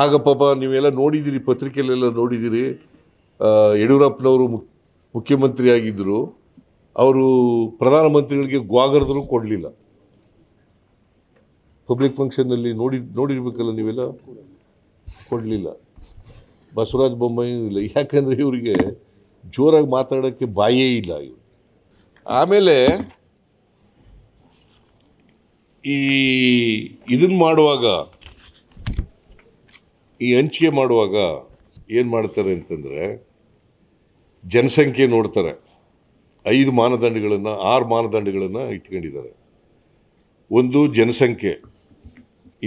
Speaker 1: ಆಗ ಪಾಪ ನೀವೆಲ್ಲ ನೋಡಿದ್ದೀರಿ, ಪತ್ರಿಕೆಯಲ್ಲೆಲ್ಲ ನೋಡಿದ್ದೀರಿ, ಯಡಿಯೂರಪ್ಪನವರು ಮುಖ್ಯಮಂತ್ರಿ ಆಗಿದ್ದರು. ಅವರು ಪ್ರಧಾನಮಂತ್ರಿಗಳಿಗೆ ಗ್ವಾಗರ್ದರೂ ಕೊಡಲಿಲ್ಲ. ಪಬ್ಲಿಕ್ ಫಂಕ್ಷನ್ನಲ್ಲಿ ನೋಡಿರ್ಬೇಕಲ್ಲ ನೀವೆಲ್ಲ, ಕೊಡಲಿಲ್ಲ. ಬಸವರಾಜ ಬೊಮ್ಮಾಯಿ ಇಲ್ಲ. ಯಾಕಂದರೆ ಇವರಿಗೆ ಜೋರಾಗಿ ಮಾತಾಡೋಕ್ಕೆ ಬಾಯೇ ಇಲ್ಲ ಇವರು. ಆಮೇಲೆ ಇದನ್ನು ಮಾಡುವಾಗ, ಈ ಹಂಚಿಕೆ ಮಾಡುವಾಗ ಏನು ಮಾಡ್ತಾರೆ ಅಂತಂದರೆ, ಜನಸಂಖ್ಯೆ ನೋಡ್ತಾರೆ. 6 ಮಾನದಂಡಗಳನ್ನು ಇಟ್ಕೊಂಡಿದ್ದಾರೆ. ಒಂದು ಜನಸಂಖ್ಯೆ,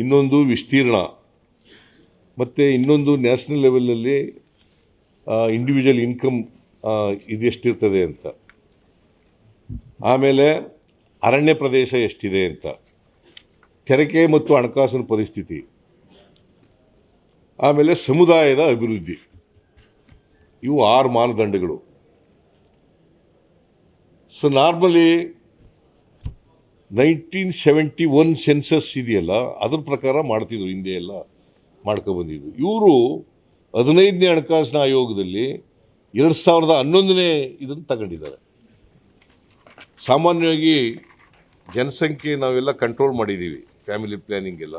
Speaker 1: ಇನ್ನೊಂದು ವಿಸ್ತೀರ್ಣ, ಮತ್ತು ಇನ್ನೊಂದು ನ್ಯಾಷನಲ್ ಲೆವೆಲಲ್ಲಿ ಇಂಡಿವಿಜುವಲ್ ಇನ್ಕಮ್ ಇದೆಷ್ಟಿರ್ತದೆ ಅಂತ, ಆಮೇಲೆ ಅರಣ್ಯ ಪ್ರದೇಶ ಎಷ್ಟಿದೆ ಅಂತ, ತೆರಿಗೆ ಮತ್ತು ಹಣಕಾಸಿನ ಪರಿಸ್ಥಿತಿ, ಆಮೇಲೆ ಸಮುದಾಯದ ಅಭಿವೃದ್ಧಿ. ಇವು 6 ಮಾನದಂಡಗಳು. ಸೊ ನಾರ್ಮಲಿ 1971 ಸೆನ್ಸಸ್ ಇದೆಯಲ್ಲ, ಅದ್ರ ಪ್ರಕಾರ ಮಾಡ್ತಿದ್ರು, ಹಿಂದೆ ಎಲ್ಲ ಮಾಡ್ಕೊಬಂದಿದ್ರು. ಇವರು 15ನೇ ಹಣಕಾಸಿನ ಆಯೋಗದಲ್ಲಿ 2011ನೇ ಇದನ್ನು ತಗೊಂಡಿದ್ದಾರೆ. ಸಾಮಾನ್ಯವಾಗಿ ಜನಸಂಖ್ಯೆ ನಾವೆಲ್ಲ ಕಂಟ್ರೋಲ್ ಮಾಡಿದ್ದೀವಿ, ಫ್ಯಾಮಿಲಿ ಪ್ಲ್ಯಾನಿಂಗ್ ಎಲ್ಲ.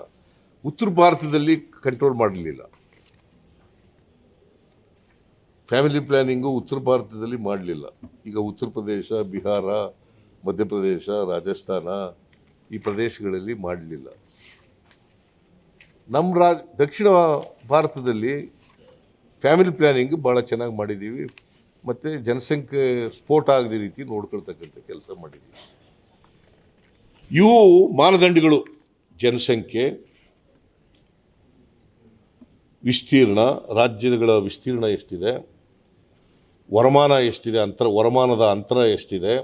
Speaker 1: ಉತ್ತರ ಭಾರತದಲ್ಲಿ ಕಂಟ್ರೋಲ್ ಮಾಡಲಿಲ್ಲ. ಫ್ಯಾಮಿಲಿ ಪ್ಲ್ಯಾನಿಂಗು ಉತ್ತರ ಭಾರತದಲ್ಲಿ ಮಾಡಲಿಲ್ಲ. ಈಗ ಉತ್ತರ ಪ್ರದೇಶ, ಬಿಹಾರ, ಮಧ್ಯಪ್ರದೇಶ, ರಾಜಸ್ಥಾನ ಈ ಪ್ರದೇಶಗಳಲ್ಲಿ ಮಾಡಲಿಲ್ಲ. ನಮ್ಮ ದಕ್ಷಿಣ ಭಾರತದಲ್ಲಿ ಫ್ಯಾಮಿಲಿ ಪ್ಲ್ಯಾನಿಂಗ್ ಭಾಳ ಚೆನ್ನಾಗಿ ಮಾಡಿದ್ದೀವಿ, ಮತ್ತು ಜನಸಂಖ್ಯೆ ಸ್ಫೋಟ ಆಗದ ರೀತಿ ನೋಡ್ಕೊಳ್ತಕ್ಕಂಥ ಕೆಲಸ ಮಾಡಿದ್ದೀವಿ. ಇವು ಮಾನದಂಡಗಳು: ಜನಸಂಖ್ಯೆ, ವಿಸ್ತೀರ್ಣ, ರಾಜ್ಯಗಳ ವಿಸ್ತೀರ್ಣ ಎಷ್ಟಿದೆ, ವರಮಾನ ಎಷ್ಟಿದೆ, ವರಮಾನದ ಅಂತರ ಎಷ್ಟಿದೆ,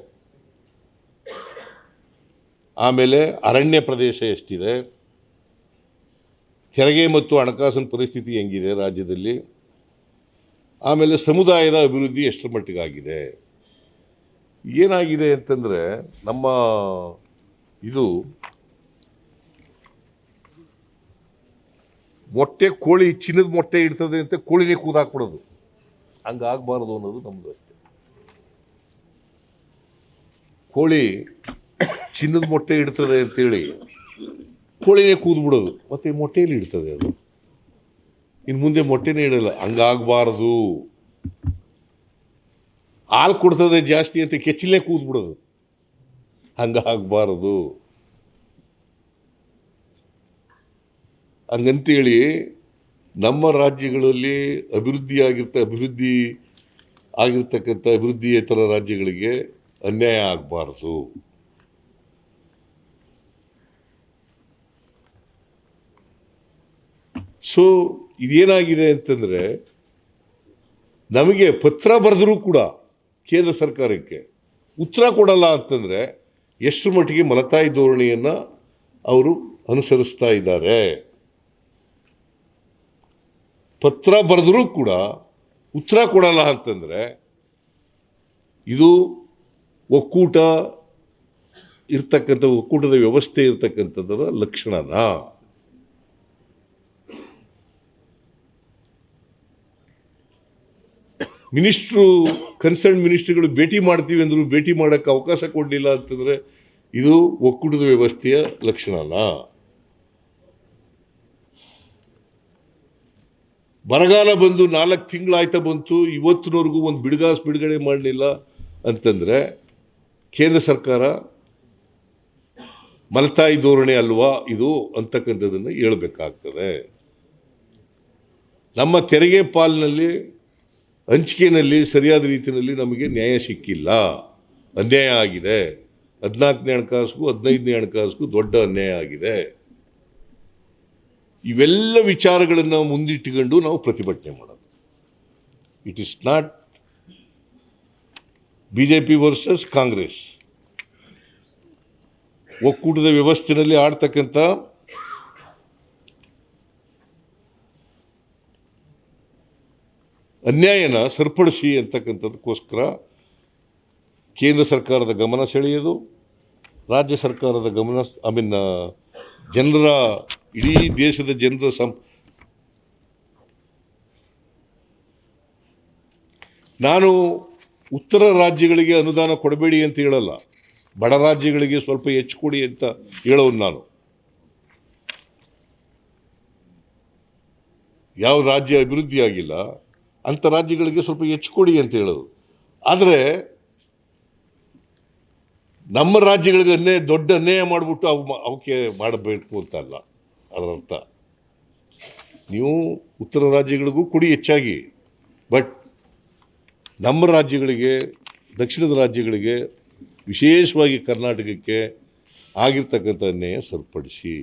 Speaker 1: ಆಮೇಲೆ ಅರಣ್ಯ ಪ್ರದೇಶ ಎಷ್ಟಿದೆ, ತೆರಿಗೆ ಮತ್ತು ಹಣಕಾಸಿನ ಪರಿಸ್ಥಿತಿ ಹೆಂಗಿದೆ ರಾಜ್ಯದಲ್ಲಿ, ಆಮೇಲೆ ಸಮುದಾಯದ ಅಭಿವೃದ್ಧಿ ಎಷ್ಟರ ಮಟ್ಟಿಗಾಗಿದೆ. ಏನಾಗಿದೆ ಅಂತಂದರೆ, ನಮ್ಮ ಇದು ಮೊಟ್ಟೆ, ಕೋಳಿ ಚಿನ್ನದ ಮೊಟ್ಟೆ ಇಡ್ತದೆ ಅಂತ ಕೋಳಿನೇ ಕೂದಾಕ್ಬಿಡೋದು, ಹಂಗಾಗಬಾರ್ದು ಅನ್ನೋದು ನಮ್ಮದು ಅಷ್ಟೇ. ಕೋಳಿ ಚಿನ್ನದ ಮೊಟ್ಟೆ ಇಡ್ತದೆ ಅಂತೇಳಿ ಕೋಳಿನೇ ಕೂದ್ಬಿಡೋದು, ಮತ್ತು ಮೊಟ್ಟೆಯಲ್ಲಿ ಇಡ್ತದೆ ಅದು. ಇನ್ನು ಮುಂದೆ ಮೊಟ್ಟೆನೇ ಇಡಲ್ಲ. ಹಂಗಾಗಬಾರ್ದು. ಹಾಲು ಕೊಡ್ತದೆ ಜಾಸ್ತಿ ಅಂತ ಕೆಚ್ಚಲೇ ಕೂದ್ಬಿಡೋದು, ಹಂಗಾಗಬಾರ್ದು. ಹಂಗಂತೇಳಿ ನಮ್ಮ ರಾಜ್ಯಗಳಲ್ಲಿ ಅಭಿವೃದ್ಧಿಯೇತರ ರಾಜ್ಯಗಳಿಗೆ ಅನ್ಯಾಯ ಆಗಬಾರ್ದು. ಸೊ ಇದೇನಾಗಿದೆ ಅಂತಂದರೆ, ನಮಗೆ ಪತ್ರ ಬರೆದರೂ ಕೂಡ ಕೇಂದ್ರ ಸರ್ಕಾರಕ್ಕೆ ಉತ್ತರ ಕೊಡಲ್ಲ ಅಂತಂದರೆ ಎಷ್ಟು ಮಟ್ಟಿಗೆ ಮಲತಾಯಿ ಧೋರಣೆಯನ್ನು ಅವರು ಅನುಸರಿಸ್ತಾ ಇದ್ದಾರೆ. ಪತ್ರ ಬರೆದರೂ ಕೂಡ ಉತ್ತರ ಕೊಡಲ್ಲ ಅಂತಂದರೆ ಇದು ಒಕ್ಕೂಟದ ವ್ಯವಸ್ಥೆ ಇರ್ತಕ್ಕಂಥದ್ದರ ಲಕ್ಷಣನಾ? ಕನ್ಸರ್ನ್ ಮಿನಿಸ್ಟ್ರುಗಳು ಭೇಟಿ ಮಾಡ್ತೀವಿ ಅಂದರು, ಭೇಟಿ ಮಾಡೋಕ್ಕೆ ಅವಕಾಶ ಕೊಡಲಿಲ್ಲ ಅಂತಂದರೆ ಇದು ಒಕ್ಕೂಟದ ವ್ಯವಸ್ಥೆಯ ಲಕ್ಷಣನಾ? ಬರಗಾಲ ಬಂದು 4 ತಿಂಗಳಾಯ್ತಾ ಬಂತು, ಇವತ್ತಿನವರೆಗೂ ಒಂದು ಬಿಡುಗಡೆ ಮಾಡಲಿಲ್ಲ ಅಂತಂದರೆ ಕೇಂದ್ರ ಸರ್ಕಾರ ಮಲತಾಯಿ ಧೋರಣೆ ಅಲ್ವಾ ಇದು ಅಂತಕ್ಕಂಥದ್ದನ್ನು ಹೇಳಬೇಕಾಗ್ತದೆ. ನಮ್ಮ ತೆರಿಗೆ ಪಾಲಿನಲ್ಲಿ ಹಂಚಿಕೆಯಲ್ಲಿ ಸರಿಯಾದ ರೀತಿಯಲ್ಲಿ ನಮಗೆ ನ್ಯಾಯ ಸಿಕ್ಕಿಲ್ಲ, ಅನ್ಯಾಯ ಆಗಿದೆ. 14ನೇ ಹಣಕಾಸಿಗೂ 15ನೇ ಹಣಕಾಸಿಗೂ ದೊಡ್ಡ ಅನ್ಯಾಯ ಆಗಿದೆ. ಇವೆಲ್ಲ ವಿಚಾರಗಳನ್ನು ಮುಂದಿಟ್ಟುಕೊಂಡು ನಾವು ಪ್ರತಿಭಟನೆ ಮಾಡೋದು. It is not BJP versus Congress. ಒಕ್ಕೂಟದ ವ್ಯವಸ್ಥೆಯಲ್ಲಿ ಆಡ್ತಕ್ಕಂಥ ಅನ್ಯಾಯನ ಸರಿಪಡಿಸಿ ಅಂತಕ್ಕಂಥದಕ್ಕೋಸ್ಕರ ಕೇಂದ್ರ ಸರ್ಕಾರದ ಗಮನ ಸೆಳೆಯೋದು, ರಾಜ್ಯ ಸರ್ಕಾರದ ಗಮನ, ಜನರ, ಇಡೀ ದೇಶದ ಜನರ ನಾನು ಉತ್ತರ ರಾಜ್ಯಗಳಿಗೆ ಅನುದಾನ ಕೊಡಬೇಡಿ ಅಂತ ಹೇಳಲ್ಲ, ಬಡ ರಾಜ್ಯಗಳಿಗೆ ಸ್ವಲ್ಪ ಹೆಚ್ಚು ಕೊಡಿ ಅಂತ ಹೇಳೋನು ನಾನು. ಯಾವ ರಾಜ್ಯ ಅಭಿವೃದ್ಧಿ ಆಗಿಲ್ಲ ಅಂಥ ರಾಜ್ಯಗಳಿಗೆ ಸ್ವಲ್ಪ ಹೆಚ್ಚು ಕೊಡಿ ಅಂತ ಹೇಳೋದು. ಆದರೆ ನಮ್ಮ ರಾಜ್ಯಗಳಿಗೆ ದೊಡ್ಡ ಅನ್ಯಾಯ ಮಾಡಿಬಿಟ್ಟು ಅವಕ್ಕೆ ಮಾಡಬೇಕು ಅಂತ ಅಲ್ಲ ಅದರ ಅರ್ಥ. ನೀವು ಉತ್ತರ ರಾಜ್ಯಗಳಿಗೂ ಕೊಡಿ ಹೆಚ್ಚಾಗಿ, ಬಟ್ ನಮ್ಮ ರಾಜ್ಯಗಳಿಗೆ, ದಕ್ಷಿಣದ ರಾಜ್ಯಗಳಿಗೆ, ವಿಶೇಷವಾಗಿ ಕರ್ನಾಟಕಕ್ಕೆ ಆಗಿರ್ತಕ್ಕಂಥ ಅನ್ಯಾಯ ಸರಿಪಡಿಸಿ.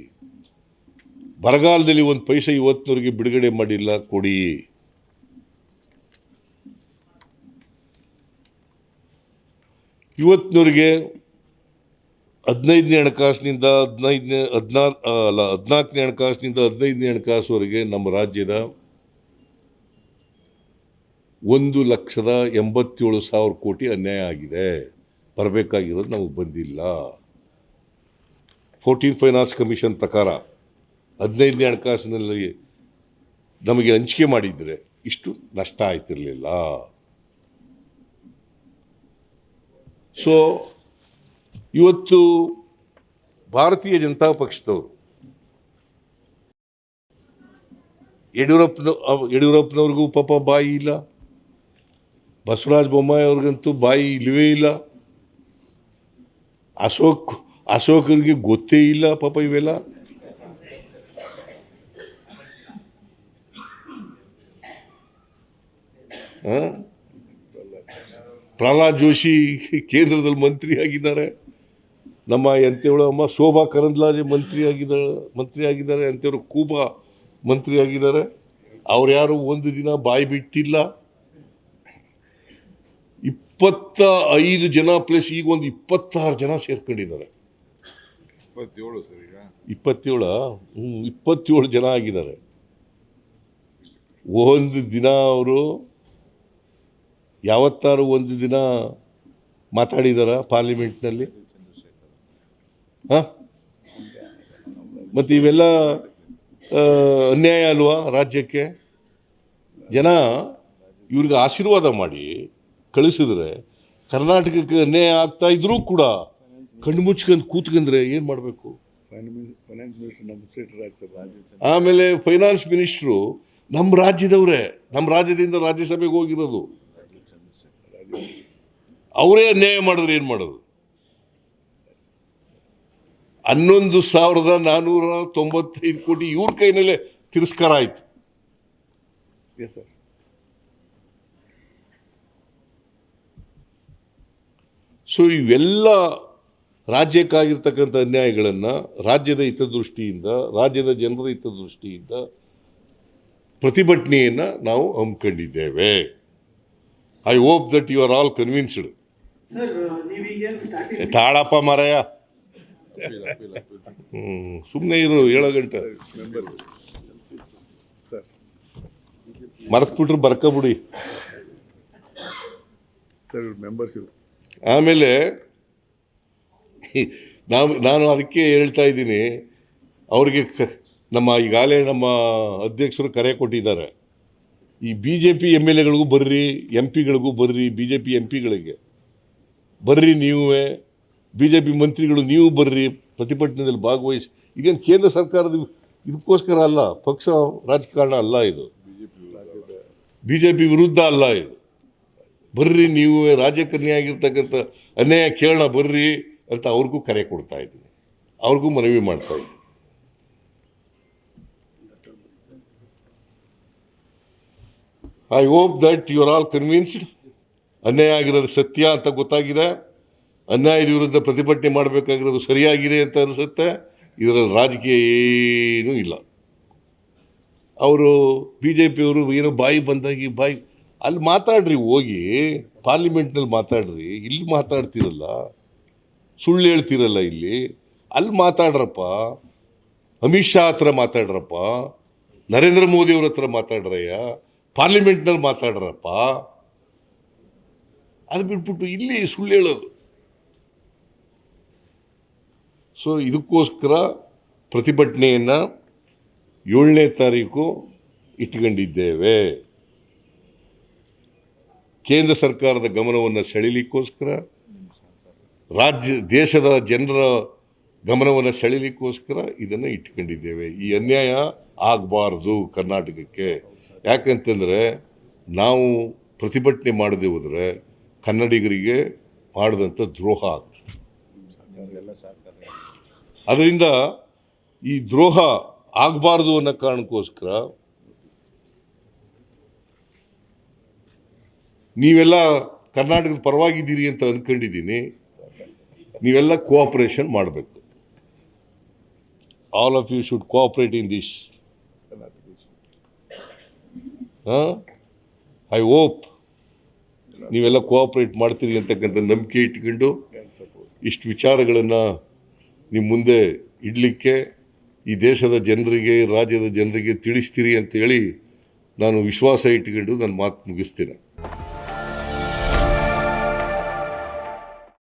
Speaker 1: ಬರಗಾಲದಲ್ಲಿ 1 ಪೈಸೆ ಇವತ್ತಿನವರೆಗೆ ಬಿಡುಗಡೆ ಮಾಡಿಲ್ಲ, ಕೊಡಿ. ಇವತ್ತಿನವರೆಗೆ 15ನೇ ಹಣಕಾಸಿನಿಂದ 14ನೇ ಹಣಕಾಸಿನಿಂದ 15ನೇ ಹಣಕಾಸುವರೆಗೆ ನಮ್ಮ ರಾಜ್ಯದ 1,87,000 ಕೋಟಿ ಅನ್ಯಾಯ ಆಗಿದೆ. ಬರಬೇಕಾಗಿರೋದು ನಮಗೆ ಬಂದಿಲ್ಲ. 14 ಫೈನಾನ್ಸ್ ಕಮಿಷನ್ ಪ್ರಕಾರ 15ನೇ ಹಣಕಾಸಿನಲ್ಲಿ ನಮಗೆ ಹಂಚಿಕೆ ಮಾಡಿದರೆ ಇಷ್ಟು ನಷ್ಟ ಆಯ್ತಿರಲಿಲ್ಲ. ಸೊ ಇವತ್ತು ಭಾರತೀಯ ಜನತಾ ಪಕ್ಷದವರು ಯಡಿಯೂರಪ್ಪನವ್ರಿಗೂ ಪಾಪ ಬಾಯಿ ಇಲ್ಲ, ಬಸವರಾಜ ಬೊಮ್ಮಾಯಿ ಅವ್ರಿಗಂತೂ ಬಾಯಿ ಇಲ್ಲವೇ ಇಲ್ಲ, ಅಶೋಕರಿಗೆ ಗೊತ್ತೇ ಇಲ್ಲ ಪಾಪ ಇವೆಲ್ಲ. ಪ್ರಹ್ಲಾದ್ ಜೋಶಿ ಕೇಂದ್ರದಲ್ಲಿ ಮಂತ್ರಿ ಆಗಿದ್ದಾರೆ. ನಮ್ಮ ಎಂತೆವಳು ಅಮ್ಮ ಶೋಭಾ ಕರಂದ್ಲಾಜೆ ಮಂತ್ರಿ ಆಗಿದ್ದಾರೆ. ಎಂತೆಯವರು ಕೂಬಾ ಮಂತ್ರಿ ಆಗಿದ್ದಾರೆ. ಅವ್ರು ಯಾರು ಒಂದು ದಿನ ಬಾಯಿ ಬಿಟ್ಟಿಲ್ಲ. 25 ಜನ ಪ್ಲಸ್ ಈಗ ಒಂದು 26 ಜನ ಸೇರ್ಕೊಂಡಿದ್ದಾರೆ. 27 ಜನ ಆಗಿದ್ದಾರೆ. ಒಂದು ದಿನ ಅವರು ಯಾವತ್ತಾರು ಒಂದು ದಿನ ಮಾತಾಡಿದಾರ ಪಾರ್ಲಿಮೆಂಟ್ನಲ್ಲಿ? ಮತ್ತು ಇವೆಲ್ಲ ಅನ್ಯಾಯ ಅಲ್ವಾ ರಾಜ್ಯಕ್ಕೆ? ಜನ ಇವ್ರಿಗೆ ಆಶೀರ್ವಾದ ಮಾಡಿ ಕಳಿಸಿದ್ರೆ ಕರ್ನಾಟಕಕ್ಕೆ ಅನ್ಯಾಯ ಆಗ್ತಾ ಇದ್ರೂ ಕೂಡ ಕಣ್ಣು ಮುಚ್ಕೊಂಡು ಕೂತ್ಕೊಂಡ್ರೆ ಏನು ಮಾಡಬೇಕು?
Speaker 2: ಫೈನಾನ್ಸ್ ಮಿನಿಸ್ಟರ್ ನಮ್ಮ ಸ್ಟೇಟ್ ರಾಜ್ಯಸಭಾ
Speaker 1: ಆಮೇಲೆ ಫೈನಾನ್ಸ್ ಮಿನಿಸ್ಟ್ರು ನಮ್ಮ ರಾಜ್ಯದವರೇ, ನಮ್ಮ ರಾಜ್ಯದಿಂದ ರಾಜ್ಯಸಭೆಗೆ ಹೋಗಿರೋದು. ಅವರೇ ಅನ್ಯಾಯ ಮಾಡಿದ್ರೆ ಏನು ಮಾಡೋದು? 11,495 ಕೋಟಿ ಇವ್ರ ಕೈನಲ್ಲೇ ತಿರಸ್ಕಾರ ಆಯಿತು.
Speaker 2: Yes sir.
Speaker 1: ಸೊ ಇವೆಲ್ಲ ರಾಜ್ಯಕ್ಕಾಗಿರ್ತಕ್ಕಂಥ ಅನ್ಯಾಯಗಳನ್ನು ರಾಜ್ಯದ ಹಿತದೃಷ್ಟಿಯಿಂದ, ರಾಜ್ಯದ ಜನರ ಹಿತದೃಷ್ಟಿಯಿಂದ ಪ್ರತಿಭಟನೆಯನ್ನು ನಾವು ಹಮ್ಮಿಕೊಂಡಿದ್ದೇವೆ. I hope that you are all convinced. ತಾಳಪ್ಪ ಮಾರಾಯ, ಸುಮ್ಮನೆ ಇರು, 7 ಗಂಟೆ
Speaker 2: ಮೆಂಬರ್ ಸರ್.
Speaker 1: ಮರೆತ್ಬಿಟ್ರೆ ಬರ್ಕೊಬಿಡಿ.
Speaker 2: ಸರ್ ಮೆಂಬರ್ಸ್ ಇವರು.
Speaker 1: ಆಮೇಲೆ ನಾನು ಅದಕ್ಕೆ ಹೇಳ್ತಾ ಇದ್ದೀನಿ, ಅವ್ರಿಗೆ ಈಗಾಗಲೇ ನಮ್ಮ ಅಧ್ಯಕ್ಷರು ಕರೆ ಕೊಟ್ಟಿದ್ದಾರೆ. ಈ BJP MLAಗಳಿಗೂ ಬರ್ರಿ, MP ಗಳಿಗೂ ಬರ್ರಿ, BJP MP ಗಳಿಗೆ ಬರ್ರಿ, ನೀವೇ BJP ಮಂತ್ರಿಗಳು ನೀವು ಬರ್ರಿ, ಪ್ರತಿಭಟನೆಯಲ್ಲಿ ಭಾಗವಹಿಸಿ. ಇದೇನು ಕೇಂದ್ರ ಸರ್ಕಾರದ ಇದಕ್ಕೋಸ್ಕರ ಅಲ್ಲ, ಪಕ್ಷ ರಾಜಕಾರಣ ಅಲ್ಲ ಇದು, BJP ವಿರುದ್ಧ ಅಲ್ಲ ಇದು. ಬರ್ರಿ, ನೀವು ರಾಜ್ಯಕ್ಕೆ ಅನ್ಯಾಯ ಆಗಿರ್ತಕ್ಕಂಥ ಅನ್ಯಾಯ ಕೇಳೋಣ ಬರ್ರಿ ಅಂತ ಅವ್ರಿಗೂ ಕರೆ ಕೊಡ್ತಾ ಇದ್ದೀನಿ, ಅವ್ರಿಗೂ ಮನವಿ ಮಾಡ್ತಾ ಇದ್ದೀನಿ. I hope that you are all convinced. ಅನ್ಯಾಯ ಆಗಿರೋದು ಸತ್ಯ ಅಂತ ಗೊತ್ತಾಗಿದೆ, ಅನ್ಯಾಯದ ವಿರುದ್ಧ ಪ್ರತಿಭಟನೆ ಮಾಡಬೇಕಾಗಿರೋದು ಸರಿಯಾಗಿದೆ ಅಂತ ಅನಿಸುತ್ತೆ. ಇದರಲ್ಲಿ ರಾಜಕೀಯ ಏನೂ ಇಲ್ಲ. ಅವರು BJPಯವರು ಏನೋ ಬಾಯಿ ಬಂದಾಗಿ ಅಲ್ಲಿ ಮಾತಾಡ್ರಿ, ಹೋಗಿ ಪಾರ್ಲಿಮೆಂಟ್ನಲ್ಲಿ ಮಾತಾಡ್ರಿ, ಇಲ್ಲಿ ಮಾತಾಡ್ತಿರಲ್ಲ, ಸುಳ್ಳು ಹೇಳ್ತಿರಲ್ಲ ಇಲ್ಲಿ, ಅಲ್ಲಿ ಮಾತಾಡ್ರಪ್ಪ. ಅಮಿತ್ ಶಾ ಹತ್ರ ಮಾತಾಡ್ರಪ್ಪ, ನರೇಂದ್ರ ಮೋದಿ ಅವ್ರ ಹತ್ರ ಮಾತಾಡ್ರಯ್ಯ, ಪಾರ್ಲಿಮೆಂಟ್ನಲ್ಲಿ ಮಾತಾಡ್ರಪ್ಪ. ಅದು ಬಿಟ್ಬಿಟ್ಟು ಇಲ್ಲಿ ಸುಳ್ಳು ಹೇಳೋದು. ಸೊ ಇದಕ್ಕೋಸ್ಕರ ಪ್ರತಿಭಟನೆಯನ್ನು 7ನೇ ತಾರೀಕು ಇಟ್ಕೊಂಡಿದ್ದೇವೆ. ಕೇಂದ್ರ ಸರ್ಕಾರದ ಗಮನವನ್ನು ಸೆಳೀಲಿಕ್ಕೋಸ್ಕರ, ದೇಶದ ಜನರ ಗಮನವನ್ನು ಸೆಳೀಲಿಕ್ಕೋಸ್ಕರ ಇದನ್ನು ಇಟ್ಕೊಂಡಿದ್ದೇವೆ. ಈ ಅನ್ಯಾಯ ಆಗಬಾರ್ದು ಕರ್ನಾಟಕಕ್ಕೆ. ಯಾಕಂತಂದರೆ ನಾವು ಪ್ರತಿಭಟನೆ ಮಾಡದೆ ಹೋದರೆ ಕನ್ನಡಿಗರಿಗೆ ಮಾಡಿದಂಥ ದ್ರೋಹ ಆಗ್ತದೆ. ಅದರಿಂದ ಈ ದ್ರೋಹ ಆಗಬಾರ್ದು ಅನ್ನೋ ಕಾರಣಕ್ಕೋಸ್ಕರ ನೀವೆಲ್ಲ ಕರ್ನಾಟಕದ ಪರವಾಗಿದ್ದೀರಿ ಅಂತ ಅಂದ್ಕೊಂಡಿದ್ದೀನಿ. ನೀವೆಲ್ಲ ಕೋಆಪರೇಷನ್ ಮಾಡಬೇಕು. All of you should cooperate in this. I hope ನೀವೆಲ್ಲ ಕೋಆಪರೇಟ್ ಮಾಡ್ತೀರಿ ಅಂತಕ್ಕಂಥ ನಂಬಿಕೆ ಇಟ್ಕೊಂಡು ಇಷ್ಟು ವಿಚಾರಗಳನ್ನು ನಿಮ್ಮ ಮುಂದೆ ಇಡಲಿಕ್ಕೆ, ಈ ದೇಶದ ಜನರಿಗೆ, ರಾಜ್ಯದ ಜನರಿಗೆ ತಿಳಿಸ್ತೀರಿ ಅಂತೇಳಿ ನಾನು ವಿಶ್ವಾಸ ಇಟ್ಕೊಂಡು ನನ್ನ ಮಾತು ಮುಗಿಸ್ತೇನೆ.